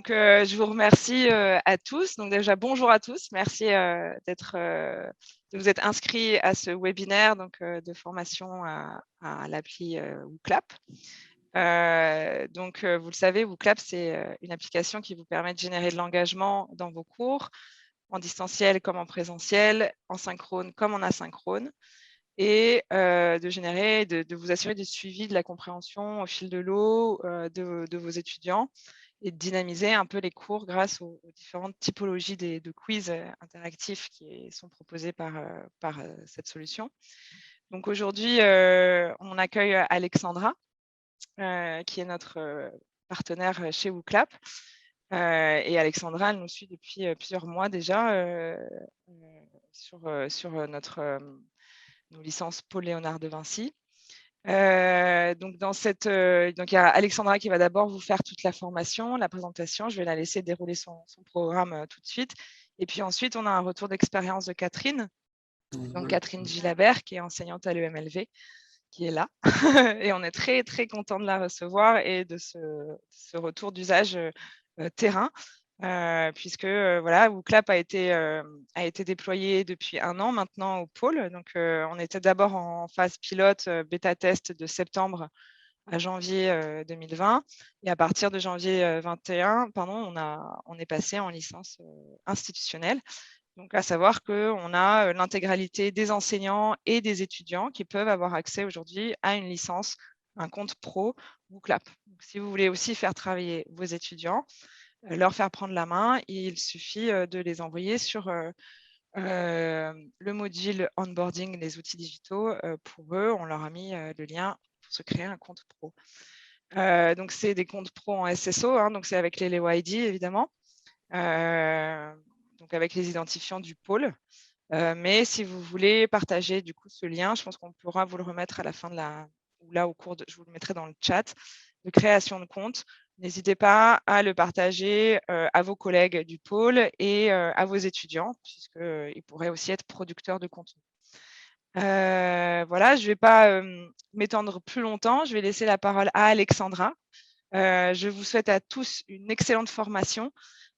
Donc, je vous remercie à tous. Donc, déjà, bonjour à tous. Merci de vous être inscrits à ce webinaire de formation à l'appli WooClap. Vous le savez, WooClap, c'est une application qui vous permet de générer de l'engagement dans vos cours, en distanciel comme en présentiel, en synchrone comme en asynchrone, et de vous assurer du suivi de la compréhension au fil de l'eau de vos étudiants et de dynamiser un peu les cours grâce aux différentes typologies de quiz interactifs qui sont proposés par cette solution. Donc aujourd'hui, on accueille Alexandra, qui est notre partenaire chez WooClap. Et Alexandra, elle nous suit depuis plusieurs mois déjà sur nos licences Paul Léonard de Vinci. Donc, il y a Alexandra qui va d'abord vous faire toute la formation, la présentation. Je vais la laisser dérouler son programme tout de suite. Et puis ensuite, on a un retour d'expérience de Catherine, donc Catherine Gilabert, qui est enseignante à l'EMLV, qui est là. Et on est très, très content de la recevoir et de ce retour d'usage terrain. Puisque voilà, WooClap a été déployé depuis 1 an maintenant au pôle. Donc, on était d'abord en phase pilote bêta-test de septembre à janvier 2020. Et à partir de janvier 21, on est passé en licence institutionnelle. Donc, à savoir qu'on a l'intégralité des enseignants et des étudiants qui peuvent avoir accès aujourd'hui à une licence, un compte pro WooClap. Donc, si vous voulez aussi faire travailler vos étudiants, leur faire prendre la main, il suffit de les envoyer sur le module onboarding des outils digitaux. Pour eux, on leur a mis le lien pour se créer un compte pro. Donc, c'est des comptes pro en SSO, donc c'est avec les Leo ID évidemment, donc avec les identifiants du pôle. Mais si vous voulez partager du coup ce lien, je pense qu'on pourra vous le remettre à la fin ou là au cours je vous le mettrai dans le chat de création de compte. N'hésitez pas à le partager à vos collègues du pôle et à vos étudiants, puisqu'ils pourraient aussi être producteurs de contenu. Voilà, je ne vais pas m'étendre plus longtemps. Je vais laisser la parole à Alexandra. Je vous souhaite à tous une excellente formation.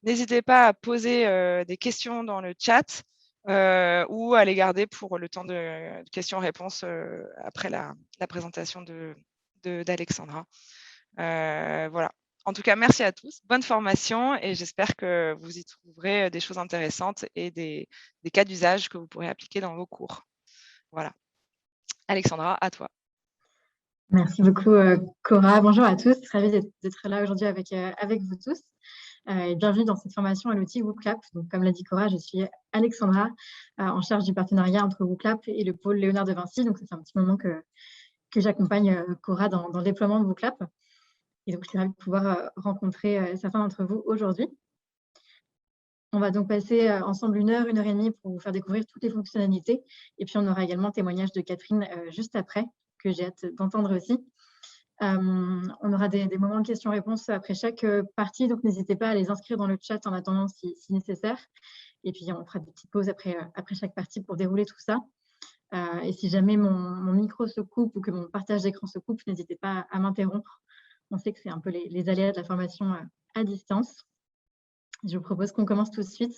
N'hésitez pas à poser des questions dans le chat ou à les garder pour le temps de questions-réponses après la présentation d'Alexandra. Voilà. En tout cas, merci à tous. Bonne formation et j'espère que vous y trouverez des choses intéressantes et des cas d'usage que vous pourrez appliquer dans vos cours. Voilà. Alexandra, à toi. Merci beaucoup, Cora. Bonjour à tous. Ravie d'être là aujourd'hui avec vous tous. Et bienvenue dans cette formation à l'outil WooClap. Donc, comme l'a dit Cora, je suis Alexandra, en charge du partenariat entre WooClap et le pôle Léonard de Vinci. Donc, c'est un petit moment que j'accompagne Cora dans le déploiement de WooClap. Et donc, je suis ravie de pouvoir rencontrer certains d'entre vous aujourd'hui. On va donc passer ensemble 1 heure, 1 heure et demie pour vous faire découvrir toutes les fonctionnalités. Et puis, on aura également le témoignage de Catherine juste après, que j'ai hâte d'entendre aussi. On aura des moments de questions-réponses après chaque partie, donc n'hésitez pas à les inscrire dans le chat en attendant si nécessaire. Et puis, on fera des petites pauses après chaque partie pour dérouler tout ça. Et si jamais mon micro se coupe ou que mon partage d'écran se coupe, n'hésitez pas à m'interrompre. On sait que c'est un peu les aléas de la formation à distance. Je vous propose qu'on commence tout de suite.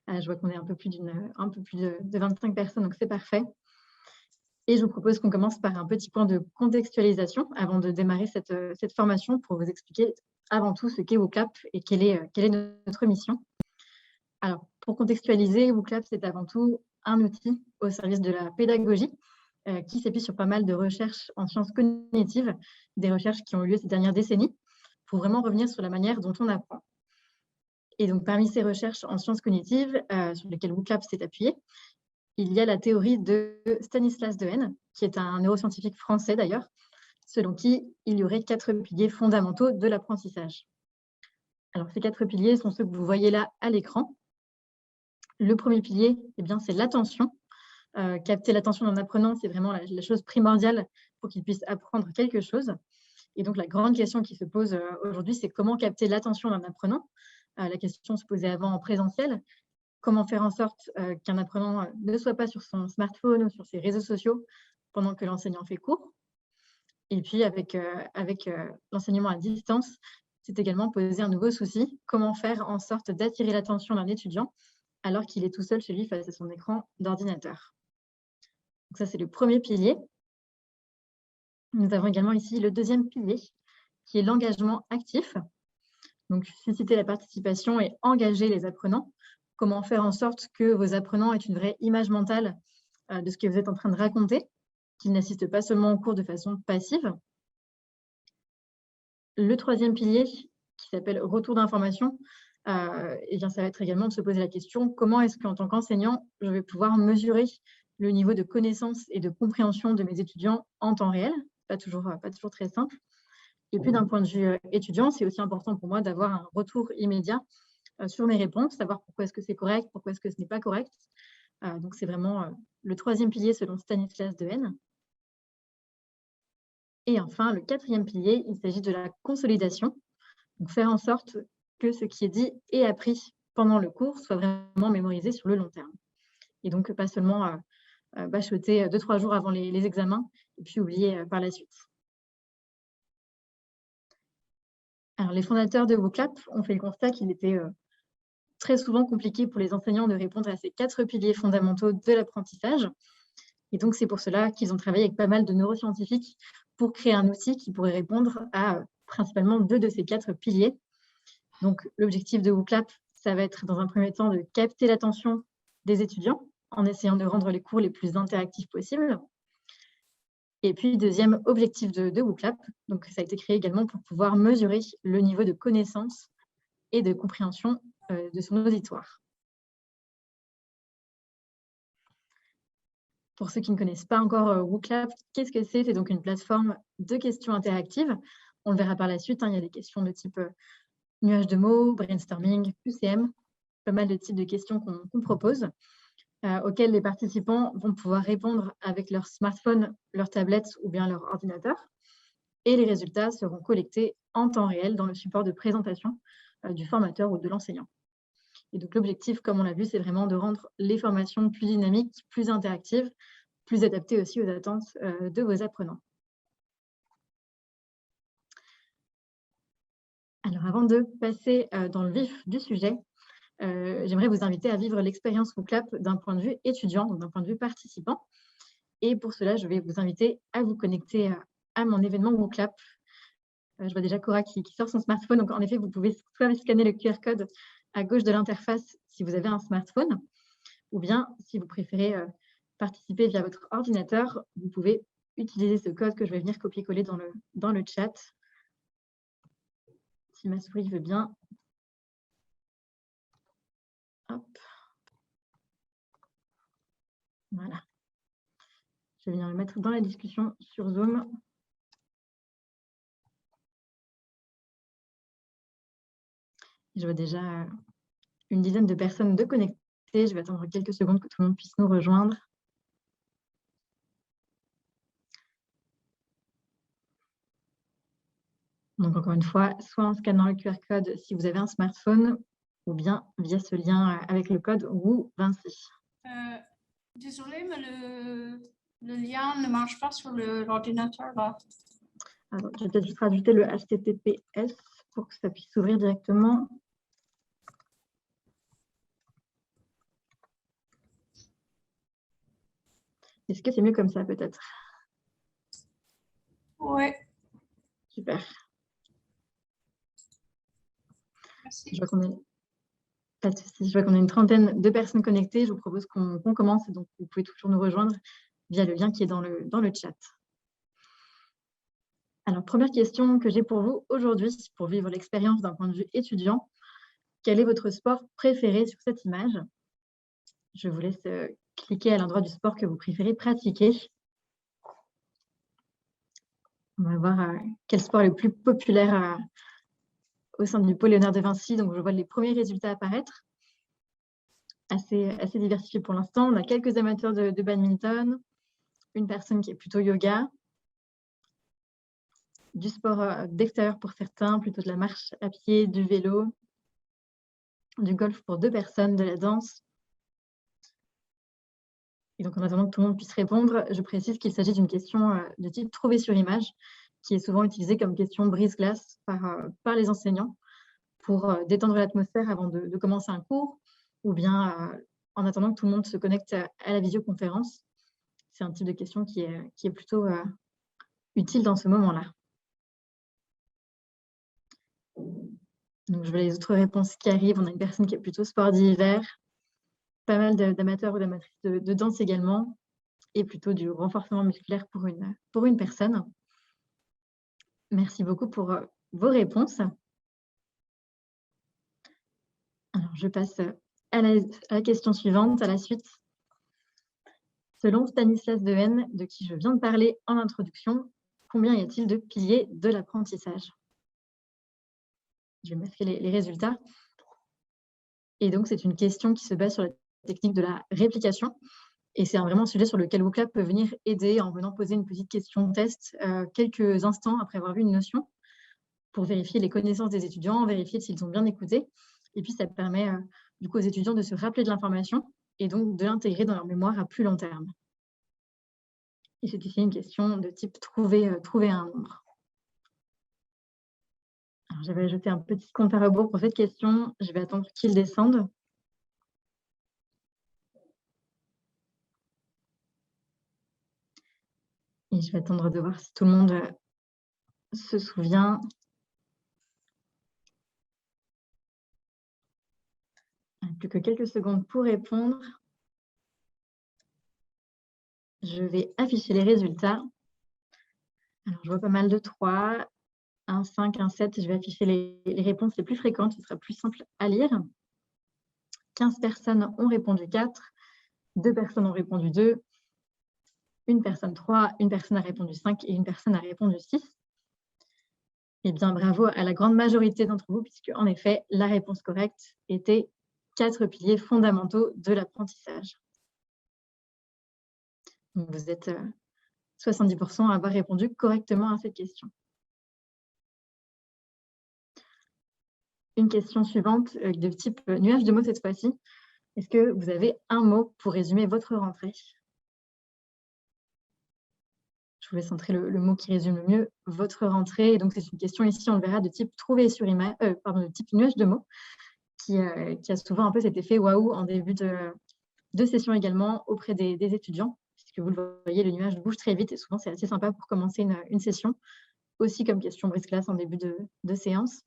Je vois qu'on est un peu plus de 25 personnes, donc c'est parfait. Et je vous propose qu'on commence par un petit point de contextualisation avant de démarrer cette formation pour vous expliquer avant tout ce qu'est WooClap et quelle est notre mission. Alors, pour contextualiser, WooClap, c'est avant tout un outil au service de la pédagogie qui s'appuie sur pas mal de recherches en sciences cognitives, des recherches qui ont eu lieu ces dernières décennies, pour vraiment revenir sur la manière dont on apprend. Et donc, parmi ces recherches en sciences cognitives sur lesquelles WooClap s'est appuyé, il y a la théorie de Stanislas Dehaene, qui est un neuroscientifique français d'ailleurs, selon qui il y aurait 4 piliers fondamentaux de l'apprentissage. Alors, ces 4 piliers sont ceux que vous voyez là à l'écran. Le premier pilier, c'est l'attention. Capter l'attention d'un apprenant, c'est vraiment la chose primordiale pour qu'il puisse apprendre quelque chose. Et donc, la grande question qui se pose aujourd'hui, c'est comment capter l'attention d'un apprenant. La question se posait avant en présentiel. Comment faire en sorte qu'un apprenant ne soit pas sur son smartphone ou sur ses réseaux sociaux pendant que l'enseignant fait cours. Et puis, avec l'enseignement à distance, c'est également poser un nouveau souci. Comment faire en sorte d'attirer l'attention d'un étudiant alors qu'il est tout seul chez lui face à son écran d'ordinateur. Donc ça, c'est le premier pilier. Nous avons également ici le deuxième pilier, qui est l'engagement actif. Donc, susciter la participation et engager les apprenants. Comment faire en sorte que vos apprenants aient une vraie image mentale de ce que vous êtes en train de raconter, qu'ils n'assistent pas seulement au cours de façon passive. Le troisième pilier, qui s'appelle retour d'information, et bien, ça va être également de se poser la question, comment est-ce qu'en tant qu'enseignant, je vais pouvoir mesurer le niveau de connaissance et de compréhension de mes étudiants en temps réel, pas toujours très simple. Et puis, d'un point de vue étudiant, c'est aussi important pour moi d'avoir un retour immédiat sur mes réponses, savoir pourquoi est-ce que c'est correct, pourquoi est-ce que ce n'est pas correct. Donc, c'est vraiment le troisième pilier selon Stanislas Dehaene. Et enfin, le quatrième pilier, il s'agit de la consolidation. Donc, faire en sorte que ce qui est dit et appris pendant le cours soit vraiment mémorisé sur le long terme. Et donc, pas seulement bachoter 2-3 jours avant les examens et puis oublier par la suite. Alors, les fondateurs de WooClap ont fait le constat qu'il était très souvent compliqué pour les enseignants de répondre à ces 4 piliers fondamentaux de l'apprentissage. Et donc, c'est pour cela qu'ils ont travaillé avec pas mal de neuroscientifiques pour créer un outil qui pourrait répondre à principalement 2 de ces 4 piliers. Donc, l'objectif de WooClap, ça va être dans un premier temps de capter l'attention des étudiants en essayant de rendre les cours les plus interactifs possibles. Et puis, deuxième objectif de WooClap, donc ça a été créé également pour pouvoir mesurer le niveau de connaissance et de compréhension de son auditoire. Pour ceux qui ne connaissent pas encore WooClap, qu'est-ce que c'est? C'est donc une plateforme de questions interactives. On le verra par la suite, il y a des questions de type nuage de mots, brainstorming, QCM, pas mal de types de questions qu'on propose, auxquelles les participants vont pouvoir répondre avec leur smartphone, leur tablette ou bien leur ordinateur. Et les résultats seront collectés en temps réel dans le support de présentation du formateur ou de l'enseignant. Et donc l'objectif, comme on l'a vu, c'est vraiment de rendre les formations plus dynamiques, plus interactives, plus adaptées aussi aux attentes de vos apprenants. Alors avant de passer dans le vif du sujet, j'aimerais vous inviter à vivre l'expérience WooClap d'un point de vue étudiant, donc d'un point de vue participant. Et pour cela, je vais vous inviter à vous connecter à mon événement WooClap. Je vois déjà Cora qui sort son smartphone. Donc, en effet, vous pouvez soit scanner le QR code à gauche de l'interface si vous avez un smartphone, ou bien, si vous préférez participer via votre ordinateur, vous pouvez utiliser ce code que je vais venir copier-coller dans le chat. Si ma souris veut bien. Hop. Voilà. Je vais venir le mettre dans la discussion sur Zoom. Je vois déjà une dizaine de personnes de connectées. Je vais attendre quelques secondes que tout le monde puisse nous rejoindre. Donc, encore une fois, soit en scannant le QR code si vous avez un smartphone, ou bien via ce lien avec le code Woo Vinci. Désolée, mais le lien ne marche pas sur l'ordinateur là. Alors, je vais peut-être juste rajouter le HTTPS pour que ça puisse s'ouvrir directement. Est-ce que c'est mieux comme ça, peut-être? Oui. Super. Merci. Je vois qu'on est... Pas de souci. Je vois qu'on a une trentaine de personnes connectées. Je vous propose qu'on commence. Donc, vous pouvez toujours nous rejoindre via le lien qui est dans le chat. Alors, première question que j'ai pour vous aujourd'hui, pour vivre l'expérience d'un point de vue étudiant. Quel est votre sport préféré sur cette image? Je vous laisse cliquer à l'endroit du sport que vous préférez pratiquer. On va voir quel sport est le plus populaire au sein du pôle Léonard de Vinci. Donc, je vois les premiers résultats apparaître. Assez diversifié pour l'instant. On a quelques amateurs de badminton, une personne qui est plutôt yoga, du sport d'extérieur pour certains, plutôt de la marche à pied, du vélo, du golf pour 2 personnes, de la danse. Et donc, en attendant que tout le monde puisse répondre, je précise qu'il s'agit d'une question de type trouvé sur image, qui est souvent utilisé comme question brise-glace par les enseignants pour détendre l'atmosphère avant de commencer un cours, ou bien en attendant que tout le monde se connecte à la visioconférence. C'est un type de question qui est plutôt utile dans ce moment-là. Donc, je vois les autres réponses qui arrivent. On a une personne qui est plutôt sport d'hiver, pas mal d'amateurs ou d'amatrices de danse également, et plutôt du renforcement musculaire pour une personne. Merci beaucoup pour vos réponses. Alors, je passe à la question suivante, à la suite. Selon Stanislas Dehaene, de qui je viens de parler en introduction, combien y a-t-il de piliers de l'apprentissage? Je vais masquer les résultats. Et donc, c'est une question qui se base sur la technique de la réplication. Et c'est vraiment un sujet sur lequel WooClap peut venir aider en venant poser une petite question test quelques instants après avoir vu une notion pour vérifier les connaissances des étudiants, vérifier s'ils ont bien écouté. Et puis, ça permet du coup aux étudiants de se rappeler de l'information et donc de l'intégrer dans leur mémoire à plus long terme. Et c'est ici une question de type trouver un nombre. J'avais ajouté un petit compte à rebours pour cette question. Je vais attendre qu'il descende. Et je vais attendre de voir si tout le monde se souvient. Il n'y a plus que quelques secondes pour répondre. Je vais afficher les résultats. Alors, je vois pas mal de 3, 1, 5, 1, 7. Je vais afficher les réponses les plus fréquentes. Ce sera plus simple à lire. 15 personnes ont répondu 4. 2 personnes ont répondu 2. Une personne 3. Une personne a répondu 5 et une personne a répondu 6. Eh bien, bravo à la grande majorité d'entre vous, puisque en effet, la réponse correcte était 4 piliers fondamentaux de l'apprentissage. Vous êtes 70% à avoir répondu correctement à cette question. Une question suivante de type nuage de mots cette fois-ci. Est-ce que vous avez un mot pour résumer votre rentrée? Je vous laisse entrer le mot qui résume le mieux votre rentrée. Et donc, c'est une question ici, on le verra, de type trouver sur image, de type nuage de mots, qui a souvent un peu cet effet waouh en début de session également auprès des étudiants. Puisque vous le voyez, le nuage bouge très vite et souvent, c'est assez sympa pour commencer une session. Aussi comme question brise-glace en début de séance.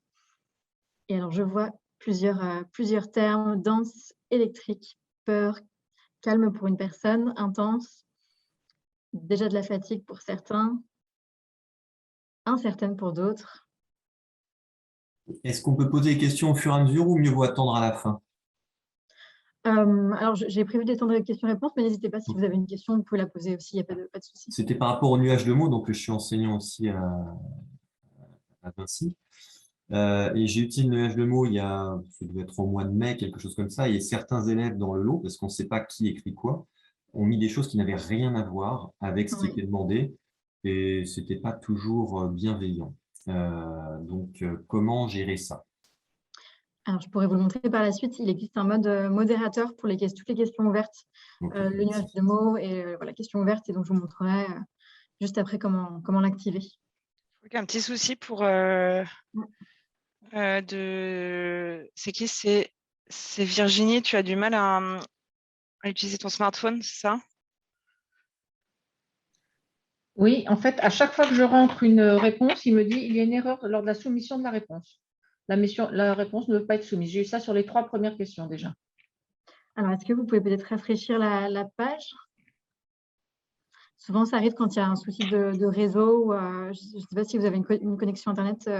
Et alors, je vois plusieurs termes: danse, électrique, peur, calme pour une personne, intense, déjà de la fatigue pour certains, incertaine pour d'autres. Est-ce qu'on peut poser des questions au fur et à mesure ou mieux vaut attendre à la fin? Alors, j'ai prévu d'étendre les questions-réponses, mais n'hésitez pas, si vous avez une question, vous pouvez la poser aussi, il n'y a pas de souci. C'était par rapport au nuage de mots, donc je suis enseignant aussi à Vinci. Et j'ai utilisé le nuage de mots ça devait être au mois de mai, quelque chose comme ça, et certains élèves dans le lot, parce qu'on ne sait pas qui écrit quoi, ont mis des choses qui n'avaient rien à voir avec ce qui était demandé, et ce n'était pas toujours bienveillant. Donc, comment gérer ça? Alors, je pourrais vous le montrer par la suite. Il existe un mode modérateur pour toutes les questions ouvertes, le nuage de mots et voilà, questions ouvertes. Et donc, je vous montrerai juste après comment l'activer. Un petit souci pour c'est qui? C'est Virginie. Tu as du mal à utiliser ton smartphone, c'est ça? Oui, en fait, à chaque fois que je rentre une réponse, il me dit il y a une erreur lors de la soumission de la réponse. La réponse ne veut pas être soumise. J'ai eu ça sur les 3 premières questions déjà. Alors, est-ce que vous pouvez peut-être rafraîchir la page? Souvent, ça arrive quand il y a un souci de réseau. Ou, je ne sais pas si vous avez une connexion Internet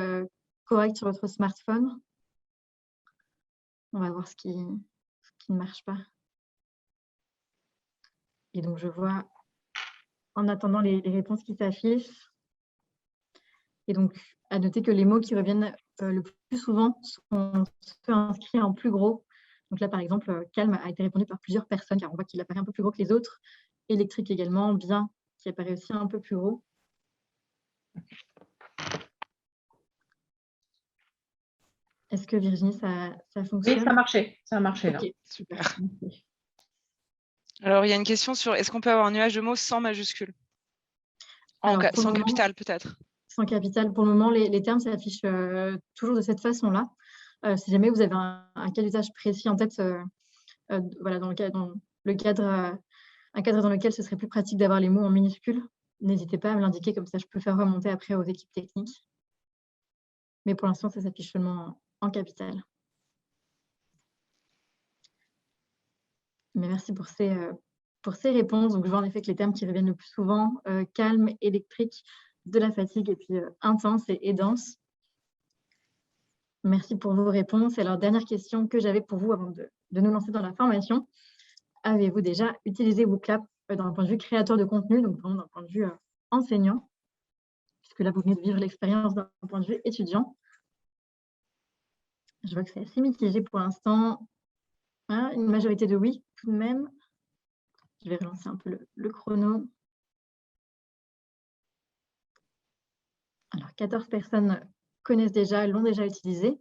correcte sur votre smartphone. On va voir ce qui ne marche pas. Et donc, je vois, en attendant, les réponses qui s'affichent. Et donc, à noter que les mots qui reviennent le plus souvent sont inscrits en plus gros. Donc là, par exemple, calme a été répondu par plusieurs personnes, car on voit qu'il apparaît un peu plus gros que les autres. Électrique également, bien, qui apparaît aussi un peu plus gros. Est-ce que Virginie, ça fonctionne? Oui, ça marchait. Ça a marché là. Ok, super. Alors, il y a une question sur est-ce qu'on peut avoir un nuage de mots sans majuscule? Sans capital, peut-être. sans capital. Pour le moment, les termes s'affichent toujours de cette façon-là. Si jamais vous avez un cas d'usage précis en tête, voilà, dans le cadre, un cadre dans lequel ce serait plus pratique d'avoir les mots en minuscules, n'hésitez pas à me l'indiquer, comme ça je peux faire remonter après aux équipes techniques. Mais pour l'instant, ça s'affiche seulement en capital. Mais merci pour ces réponses. Donc, je vois en effet que les termes qui reviennent le plus souvent, calme, électrique, de la fatigue, et puis intense et dense. Merci pour vos réponses. Et alors, dernière question que j'avais pour vous avant de nous lancer dans la formation. Avez-vous déjà utilisé WooClap d'un point de vue créateur de contenu, donc vraiment d'un point de vue enseignant, puisque là, vous venez de vivre l'expérience d'un point de vue étudiant. Je vois que c'est assez mitigé pour l'instant. Ah, une majorité de oui, tout de même. Je vais relancer un peu le chrono. Alors, 14 personnes connaissent déjà, l'ont déjà utilisé,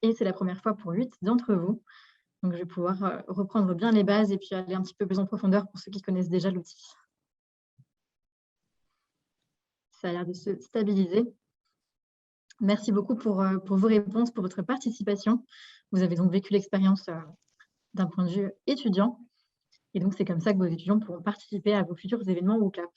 et c'est la première fois pour 8 d'entre vous. Donc, je vais pouvoir reprendre bien les bases et puis aller un petit peu plus en profondeur pour ceux qui connaissent déjà l'outil. Ça a l'air de se stabiliser. Merci beaucoup pour vos réponses, pour votre participation. Vous avez donc vécu l'expérience d'un point de vue étudiant. Et donc, c'est comme ça que vos étudiants pourront participer à vos futurs événements WooClap.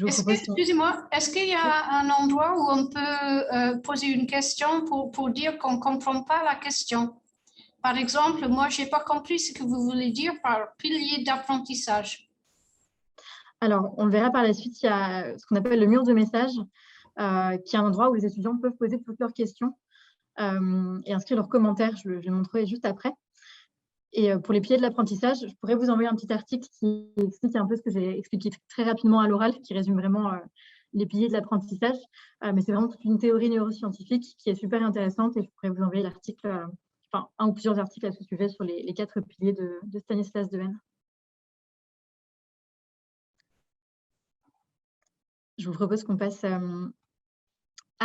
Excusez-moi, est-ce qu'il y a un endroit où on peut poser une question pour dire qu'on ne comprend pas la question? Par exemple, moi, je n'ai pas compris ce que vous voulez dire par pilier d'apprentissage. Alors, on le verra par la suite, il y a ce qu'on appelle le mur de messages, qui est un endroit où les étudiants peuvent poser toutes leurs questions et inscrire leurs commentaires. Je vais montrer juste après. Et pour les piliers de l'apprentissage, je pourrais vous envoyer un petit article qui explique un peu ce que j'ai expliqué très rapidement à l'oral, qui résume vraiment les piliers de l'apprentissage. Mais c'est vraiment toute une théorie neuroscientifique qui est super intéressante et je pourrais vous envoyer l'article, enfin un ou plusieurs articles à ce sujet sur les 4 piliers de Stanislas Dehaene. Je vous propose qu'on passe à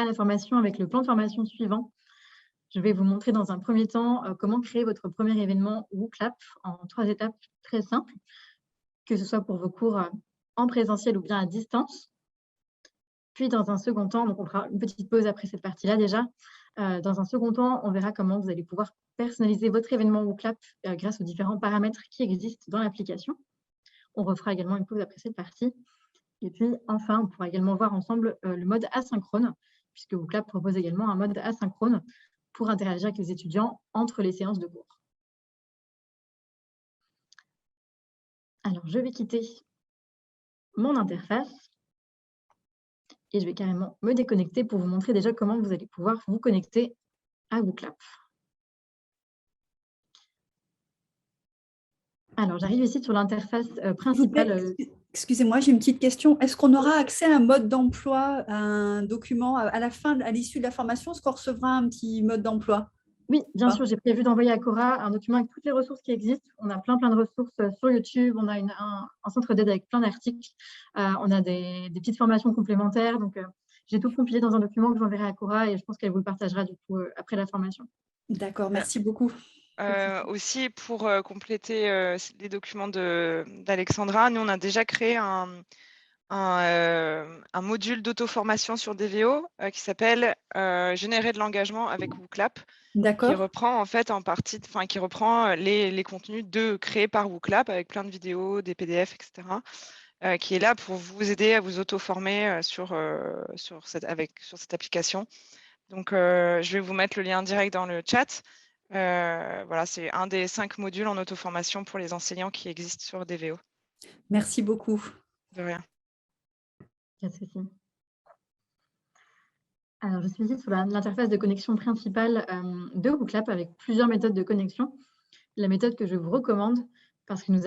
la formation avec le plan de formation suivant. Je vais vous montrer dans un premier temps comment créer votre premier événement WooClap en 3 étapes très simples, que ce soit pour vos cours en présentiel ou bien à distance. Puis dans un second temps, donc on fera une petite pause après cette partie-là déjà. Dans un second temps, on verra comment vous allez pouvoir personnaliser votre événement WooClap grâce aux différents paramètres qui existent dans l'application. On refera également une pause après cette partie. Et puis enfin, on pourra également voir ensemble le mode asynchrone, puisque WooClap propose également un mode asynchrone pour interagir avec les étudiants entre les séances de cours. Alors, je vais quitter mon interface et je vais carrément me déconnecter pour vous montrer déjà comment vous allez pouvoir vous connecter à WooClap. Alors, j'arrive ici sur l'interface principale. Excusez-moi, j'ai une petite question. Est-ce qu'on aura accès à un mode d'emploi, à un document à la fin, à l'issue de la formation? Est-ce qu'on recevra un petit mode d'emploi? Oui, bien sûr, j'ai prévu d'envoyer à Cora un document avec toutes les ressources qui existent. On a plein de ressources sur YouTube, on a un centre d'aide avec plein d'articles, on a des petites formations complémentaires. Donc, j'ai tout compilé dans un document que j'enverrai à Cora et je pense qu'elle vous le partagera du coup après la formation. D'accord, merci beaucoup. Aussi, pour compléter les documents d'Alexandra, nous, on a déjà créé un module d'auto-formation sur DVO qui s'appelle Générer de l'engagement avec WooClap. Qui reprend en fait qui reprend les contenus créés par WooClap avec plein de vidéos, des PDF, etc. Qui est là pour vous aider à vous auto-former sur cette application. Donc, je vais vous mettre le lien direct dans le chat. Voilà, c'est un des 5 modules en auto-formation pour les enseignants qui existent sur DVO. Merci beaucoup. De rien. Pas de souci. Alors, je suis ici sur l'interface de connexion principale de WooClap avec plusieurs méthodes de connexion. La méthode que je vous recommande, parce que nous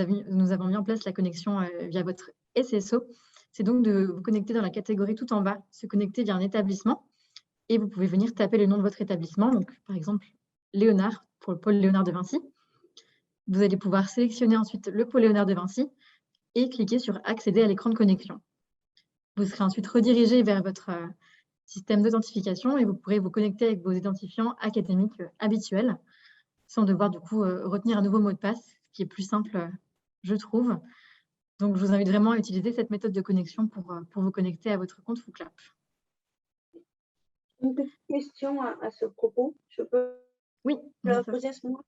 avons mis en place la connexion via votre SSO, c'est donc de vous connecter dans la catégorie tout en bas, se connecter via un établissement, et vous pouvez venir taper le nom de votre établissement, donc par exemple Léonard, pour le pôle Léonard de Vinci. Vous allez pouvoir sélectionner ensuite le pôle Léonard de Vinci et cliquer sur « Accéder à l'écran de connexion ». Vous serez ensuite redirigé vers votre système d'authentification et vous pourrez vous connecter avec vos identifiants académiques habituels sans devoir du coup retenir un nouveau mot de passe, ce qui est plus simple, je trouve. Donc, je vous invite vraiment à utiliser cette méthode de connexion pour vous connecter à votre compte WooClap. Une petite question à ce propos. Je peux Oui, la poser à ce moment?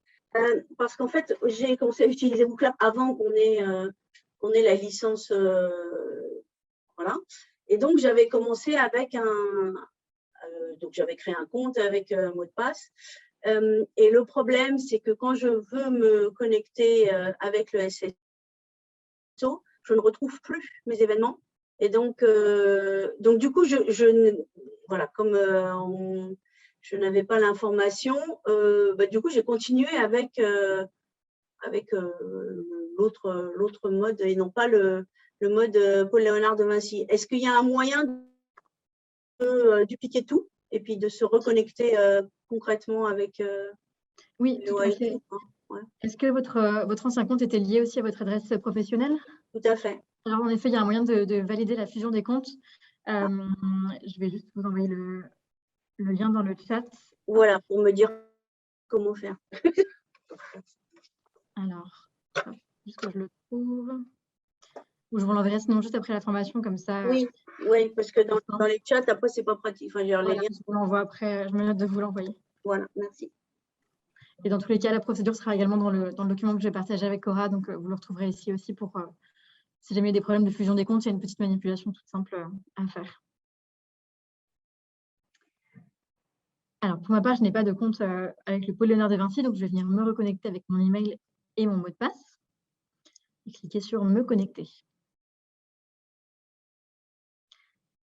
Parce qu'en fait, j'ai commencé à utiliser WooClap avant qu'on ait la licence. Voilà. Et donc, j'avais commencé avec donc, j'avais créé un compte avec un mot de passe. Et le problème, c'est que quand je veux me connecter avec le SSO, je ne retrouve plus mes événements. Et donc du coup, voilà, comme je n'avais pas l'information, du coup, j'ai continué avec l'autre mode et non pas le mode Paul-Léonard de Vinci. Est-ce qu'il y a un moyen de dupliquer tout et puis de se reconnecter concrètement avec oui, tout à fait. Ouais. Est-ce que votre ancien compte était lié aussi à votre adresse professionnelle? Tout à fait. Alors, en effet, il y a un moyen de valider la fusion des comptes. Je vais juste vous envoyer le lien dans le chat. Voilà, pour me dire comment faire. Alors, juste que je le trouve. Ou je vous l'enverrai sinon juste après la formation, comme ça. Oui, parce que dans les chats, après, c'est pas pratique. Enfin, voilà, les liens. Je vous l'envoie après, je me note de vous l'envoyer. Voilà, merci. Et dans tous les cas, la procédure sera également dans le document que j'ai partagé avec Cora, donc vous le retrouverez ici aussi pour, si jamais il y a des problèmes de fusion des comptes, il y a une petite manipulation toute simple à faire. Alors, pour ma part, je n'ai pas de compte avec le Paul-Léonard de Vinci, donc je vais venir me reconnecter avec mon email et mon mot de passe. Et cliquer sur « Me connecter ».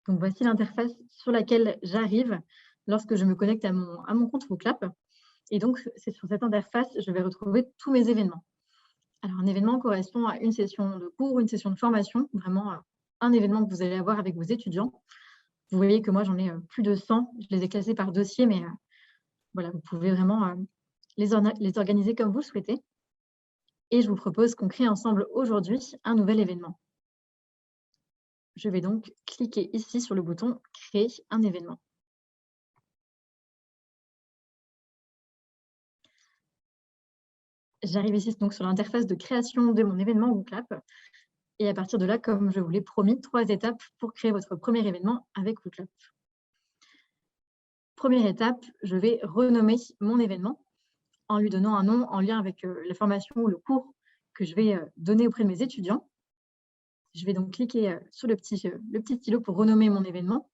Donc, voici l'interface sur laquelle j'arrive lorsque je me connecte à mon compte WooClap. Et donc, c'est sur cette interface, je vais retrouver tous mes événements. Alors, un événement correspond à une session de cours, une session de formation, vraiment un événement que vous allez avoir avec vos étudiants. Vous voyez que moi, j'en ai plus de 100. Je les ai classés par dossier, mais voilà, vous pouvez vraiment les organiser comme vous le souhaitez. Et je vous propose qu'on crée ensemble aujourd'hui un nouvel événement. Je vais donc cliquer ici sur le bouton « Créer un événement ». J'arrive ici donc sur l'interface de création de mon événement WooClap. Et à partir de là, comme je vous l'ai promis, 3 étapes pour créer votre premier événement avec WooClap. Première étape, je vais renommer mon événement en lui donnant un nom en lien avec la formation ou le cours que je vais donner auprès de mes étudiants. Je vais donc cliquer sur le petit stylo pour renommer mon événement.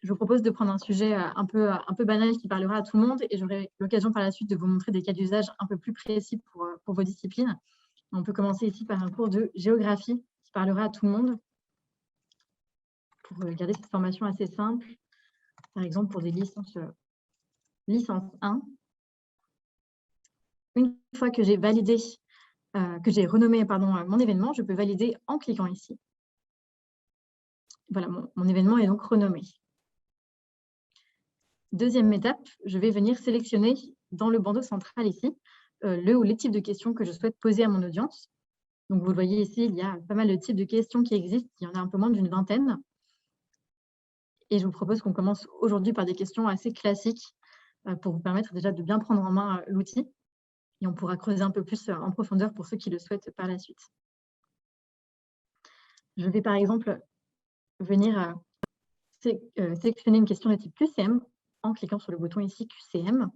Je vous propose de prendre un sujet un peu banal qui parlera à tout le monde et j'aurai l'occasion par la suite de vous montrer des cas d'usage un peu plus précis pour vos disciplines. On peut commencer ici par un cours de géographie qui parlera à tout le monde pour garder cette formation assez simple. Par exemple, pour des licence 1. Une fois que j'ai validé, que j'ai renommé mon événement, je peux valider en cliquant ici. Voilà, mon événement est donc renommé. Deuxième étape, je vais venir sélectionner dans le bandeau central ici le ou les types de questions que je souhaite poser à mon audience. Donc, vous le voyez ici, il y a pas mal de types de questions qui existent. Il y en a un peu moins d'une vingtaine. Et je vous propose qu'on commence aujourd'hui par des questions assez classiques pour vous permettre déjà de bien prendre en main l'outil. Et on pourra creuser un peu plus en profondeur pour ceux qui le souhaitent par la suite. Je vais par exemple venir sélectionner une question de type QCM en cliquant sur le bouton ici QCM.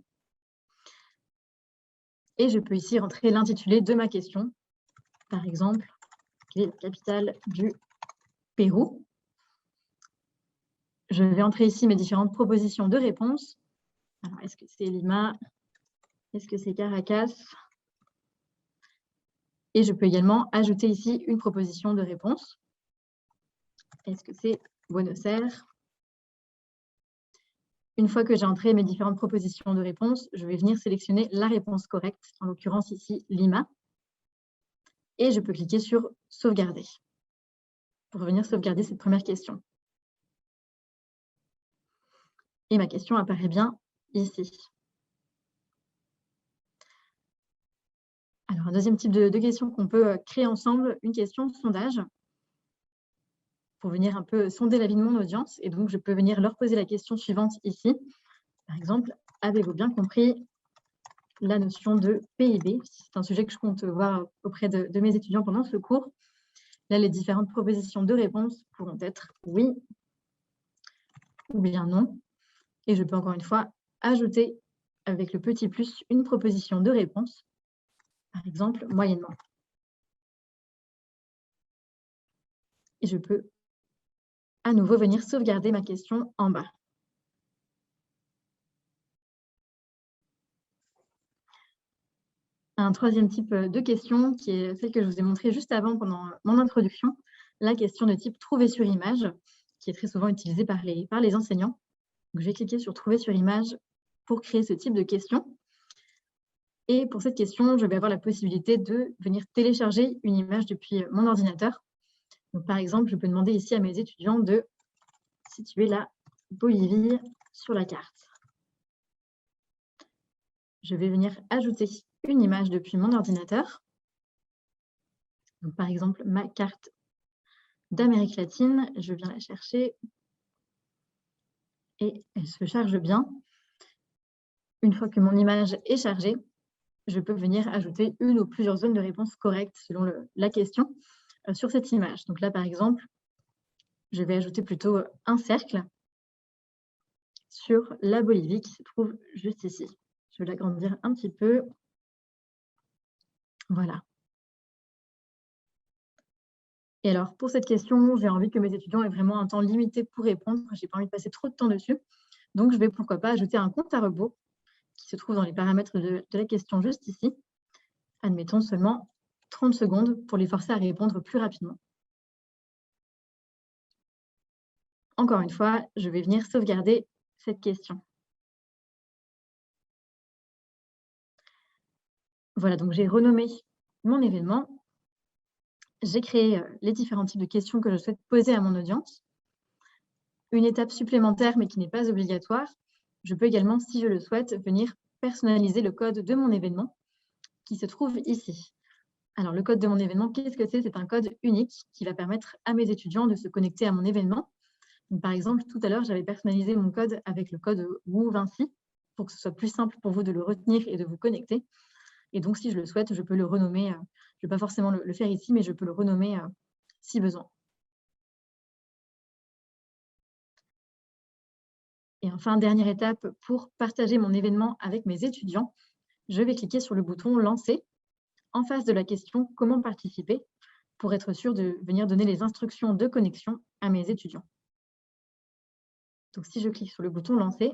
Et je peux ici rentrer l'intitulé de ma question. Par exemple, quelle est la capitale du Pérou? Je vais entrer ici mes différentes propositions de réponse. Alors, est-ce que c'est Lima? Est-ce que c'est Caracas? Et je peux également ajouter ici une proposition de réponse. Est-ce que c'est Buenos Aires? Une fois que j'ai entré mes différentes propositions de réponse, je vais venir sélectionner la réponse correcte, en l'occurrence ici Lima. Et je peux cliquer sur « Sauvegarder » pour venir sauvegarder cette première question. Et ma question apparaît bien ici. Alors, un deuxième type de question qu'on peut créer ensemble, une question de sondage pour venir un peu sonder l'avis de mon audience. Et donc, je peux venir leur poser la question suivante ici. Par exemple, avez-vous bien compris la notion de PIB? C'est un sujet que je compte voir auprès de mes étudiants pendant ce cours. Là, les différentes propositions de réponse pourront être oui ou bien non. Et je peux encore une fois ajouter avec le petit plus une proposition de réponse, par exemple moyennement. Et je peux à nouveau venir sauvegarder ma question en bas. Un troisième type de question, qui est celle que je vous ai montrée juste avant pendant mon introduction, la question de type trouver sur image, qui est très souvent utilisée par les enseignants. Donc, je vais cliquer sur trouver sur image pour créer ce type de question. Et pour cette question, je vais avoir la possibilité de venir télécharger une image depuis mon ordinateur. Donc, par exemple, je peux demander ici à mes étudiants de situer la Bolivie sur la carte. Je vais venir ajouter une image depuis mon ordinateur. Donc, par exemple, ma carte d'Amérique latine, je viens la chercher et elle se charge bien. Une fois que mon image est chargée, je peux venir ajouter une ou plusieurs zones de réponse correctes selon la question sur cette image. Donc là, par exemple, je vais ajouter plutôt un cercle sur la Bolivie qui se trouve juste ici. Je vais l'agrandir un petit peu. Voilà. Et alors, pour cette question, j'ai envie que mes étudiants aient vraiment un temps limité pour répondre. Je n'ai pas envie de passer trop de temps dessus. Donc, je vais pourquoi pas ajouter un compte à rebours qui se trouve dans les paramètres de la question juste ici. Admettons seulement 30 secondes pour les forcer à répondre plus rapidement. Encore une fois, je vais venir sauvegarder cette question. Voilà, donc j'ai renommé mon événement. J'ai créé les différents types de questions que je souhaite poser à mon audience. Une étape supplémentaire, mais qui n'est pas obligatoire, je peux également, si je le souhaite, venir personnaliser le code de mon événement qui se trouve ici. Alors, le code de mon événement, qu'est-ce que c'est? C'est un code unique qui va permettre à mes étudiants de se connecter à mon événement. Donc, par exemple, tout à l'heure, j'avais personnalisé mon code avec le code WooVinci pour que ce soit plus simple pour vous de le retenir et de vous connecter. Et donc, si je le souhaite, je peux le renommer. Je ne vais pas forcément le faire ici, mais je peux le renommer si besoin. Et enfin, dernière étape, pour partager mon événement avec mes étudiants, je vais cliquer sur le bouton « Lancer » en face de la question « Comment participer ?» pour être sûr de venir donner les instructions de connexion à mes étudiants. Donc, si je clique sur le bouton « Lancer »,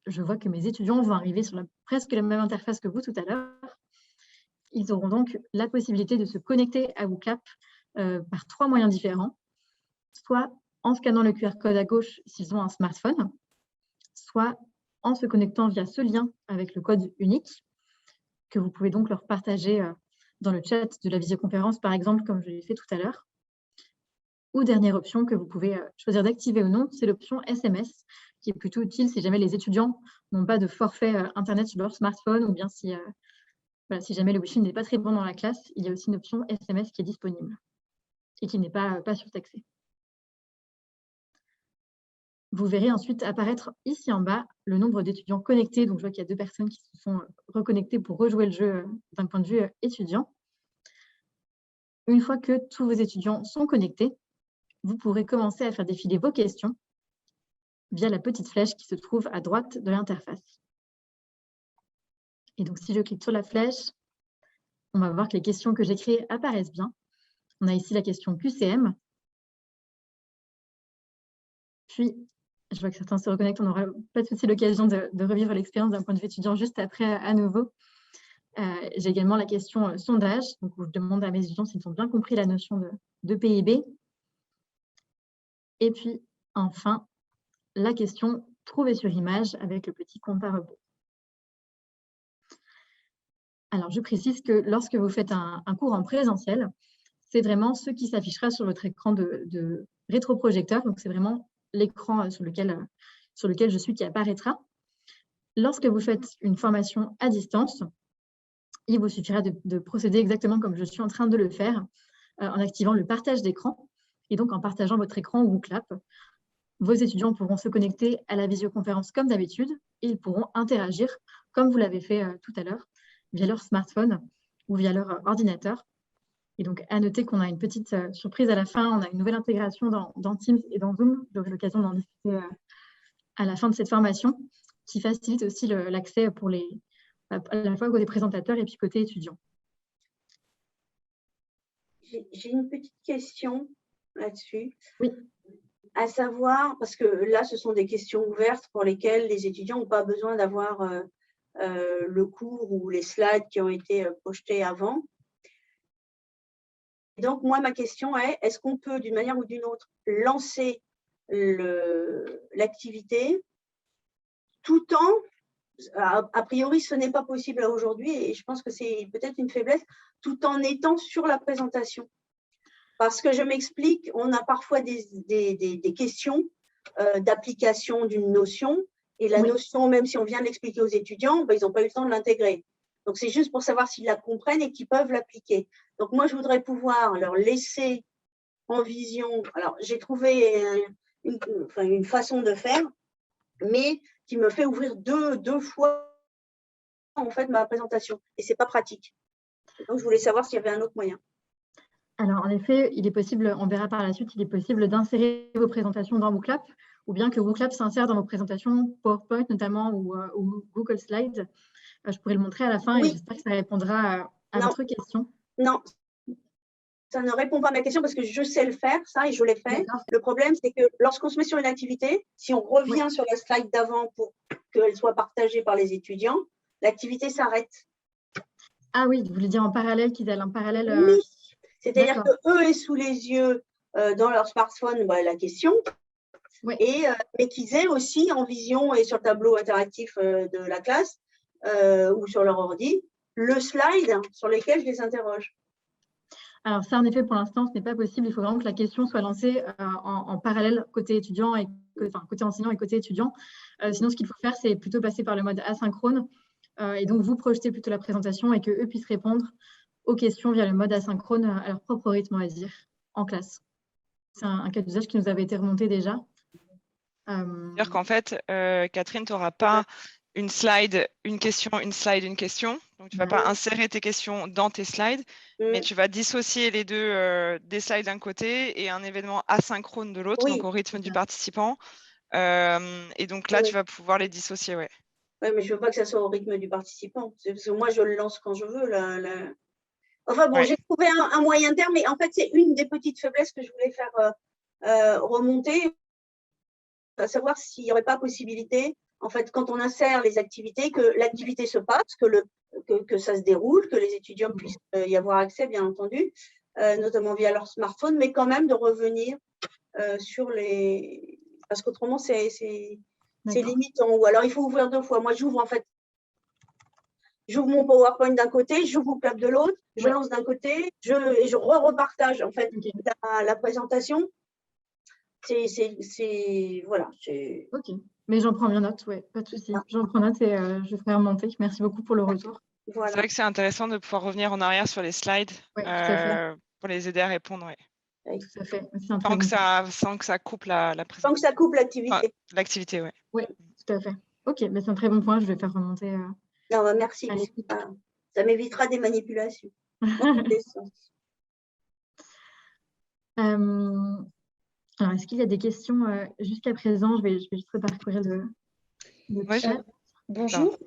je vois que mes étudiants vont arriver sur presque la même interface que vous tout à l'heure. Ils auront donc la possibilité de se connecter à WooClap par 3 moyens différents, soit en scannant le QR code à gauche s'ils ont un smartphone, soit en se connectant via ce lien avec le code unique, que vous pouvez donc leur partager dans le chat de la visioconférence, par exemple, comme je l'ai fait tout à l'heure. Ou dernière option que vous pouvez choisir d'activer ou non, c'est l'option SMS, qui est plutôt utile si jamais les étudiants n'ont pas de forfait Internet sur leur smartphone, ou bien si jamais le Wi-Fi n'est pas très bon dans la classe, il y a aussi une option SMS qui est disponible et qui n'est pas surtaxée. Vous verrez ensuite apparaître ici en bas le nombre d'étudiants connectés. Donc, je vois qu'il y a 2 personnes qui se sont reconnectées pour rejouer le jeu d'un point de vue étudiant. Une fois que tous vos étudiants sont connectés, vous pourrez commencer à faire défiler vos questions via la petite flèche qui se trouve à droite de l'interface. Et donc, si je clique sur la flèche, on va voir que les questions que j'ai créées apparaissent bien. On a ici la question QCM. Puis, je vois que certains se reconnectent, on n'aura pas de souci l'occasion de revivre l'expérience d'un point de vue étudiant juste après à nouveau. J'ai également la question sondage, donc où je demande à mes étudiants s'ils ont bien compris la notion de PIB. Et puis, enfin, la question trouver sur image avec le petit compte à rebours. Alors, je précise que lorsque vous faites un cours en présentiel, c'est vraiment ce qui s'affichera sur votre écran de rétroprojecteur. Donc, c'est vraiment l'écran sur lequel je suis qui apparaîtra. Lorsque vous faites une formation à distance, il vous suffira de procéder exactement comme je suis en train de le faire, en activant le partage d'écran. Et donc, en partageant votre écran WooClap, vos étudiants pourront se connecter à la visioconférence comme d'habitude et ils pourront interagir comme vous l'avez fait tout à l'heure, via leur smartphone ou via leur ordinateur, Et donc, à noter qu'on a une petite surprise à la fin. On a une nouvelle intégration dans Teams et dans Zoom. J'aurai l'occasion d'en discuter à la fin de cette formation, qui facilite aussi l'accès pour à la fois côté présentateurs et puis côté étudiants. J'ai une petite question là-dessus. Oui. À savoir, parce que là, ce sont des questions ouvertes pour lesquelles les étudiants n'ont pas besoin d'avoir le cours ou les slides qui ont été projetés avant. Et donc, moi, ma question est, est-ce qu'on peut, d'une manière ou d'une autre, lancer l'activité tout en, a priori, ce n'est pas possible aujourd'hui, et je pense que c'est peut-être une faiblesse, tout en étant sur la présentation. Parce que je m'explique, on a parfois des questions d'application d'une notion, et la notion, même si on vient de l'expliquer aux étudiants, ils n'ont pas eu le temps de l'intégrer. Donc, c'est juste pour savoir s'ils la comprennent et qu'ils peuvent l'appliquer. Donc, moi, je voudrais pouvoir leur laisser en vision. Alors, j'ai trouvé une façon de faire, mais qui me fait ouvrir deux fois en fait ma présentation. Et ce n'est pas pratique. Donc, je voulais savoir s'il y avait un autre moyen. Alors, en effet, il est possible, on verra par la suite, il est possible d'insérer vos présentations dans WooClap, ou bien que WooClap s'insère dans vos présentations PowerPoint notamment, ou Google Slides. Je pourrais le montrer à la fin, et j'espère que ça répondra à votre question. Non, ça ne répond pas à ma question parce que je sais le faire, ça, et je l'ai fait. Le problème, c'est que lorsqu'on se met sur une activité, si on revient sur la slide d'avant pour qu'elle soit partagée par les étudiants, l'activité s'arrête. Ah oui, vous voulez dire en parallèle, qu'ils aient un parallèle. Oui, c'est-à-dire qu'eux aient sous les yeux dans leur smartphone la question, mais qu'ils aient aussi en vision et sur le tableau interactif de la classe ou sur leur ordi, le slide sur lequel je les interroge. Alors ça, en effet, pour l'instant, ce n'est pas possible. Il faut vraiment que la question soit lancée en parallèle côté étudiant, côté enseignant et côté étudiant. Sinon, ce qu'il faut faire, c'est plutôt passer par le mode asynchrone. Et donc, vous projetez plutôt la présentation et qu'eux puissent répondre aux questions via le mode asynchrone à leur propre rythme, on va dire, en classe. C'est un cas d'usage qui nous avait été remonté déjà. C'est-à-dire qu'en fait, Catherine, tu n'auras pas une slide, une question, une slide, une question. Donc, tu ne vas pas insérer tes questions dans tes slides, mais tu vas dissocier les deux, des slides d'un côté et un événement asynchrone de l'autre, donc au rythme du participant. Et donc là, tu vas pouvoir les dissocier, Oui, mais je ne veux pas que ça soit au rythme du participant. Parce que moi, je le lance quand je veux. Enfin bon, j'ai trouvé un moyen terme, mais en fait, c'est une des petites faiblesses que je voulais faire remonter, à savoir s'il n'y aurait pas possibilité, en fait, quand on insère les activités, que l'activité se passe, que ça se déroule, que les étudiants puissent y avoir accès, bien entendu, notamment via leur smartphone, mais quand même de revenir sur les… Parce qu'autrement, c'est limitant. Ou alors, il faut ouvrir deux fois. Moi, j'ouvre mon PowerPoint d'un côté, j'ouvre mon club de l'autre, je lance d'un côté, et je repartage en fait la présentation. Voilà. Ok, mais j'en prends bien note, pas de souci. J'en prends note et je ferai remonter. Merci beaucoup pour le retour. Voilà. C'est vrai que c'est intéressant de pouvoir revenir en arrière sur les slides pour les aider à répondre. Tout à fait. Sans que ça coupe la présentation. Sans que ça coupe l'activité. L'activité, oui. Oui, tout à fait. Ok, mais c'est un très bon point. Je vais faire remonter. Non, merci. Ça m'évitera des manipulations. Alors, est-ce qu'il y a des questions jusqu'à présent? Je vais juste reparcourir le chat. Bonjour.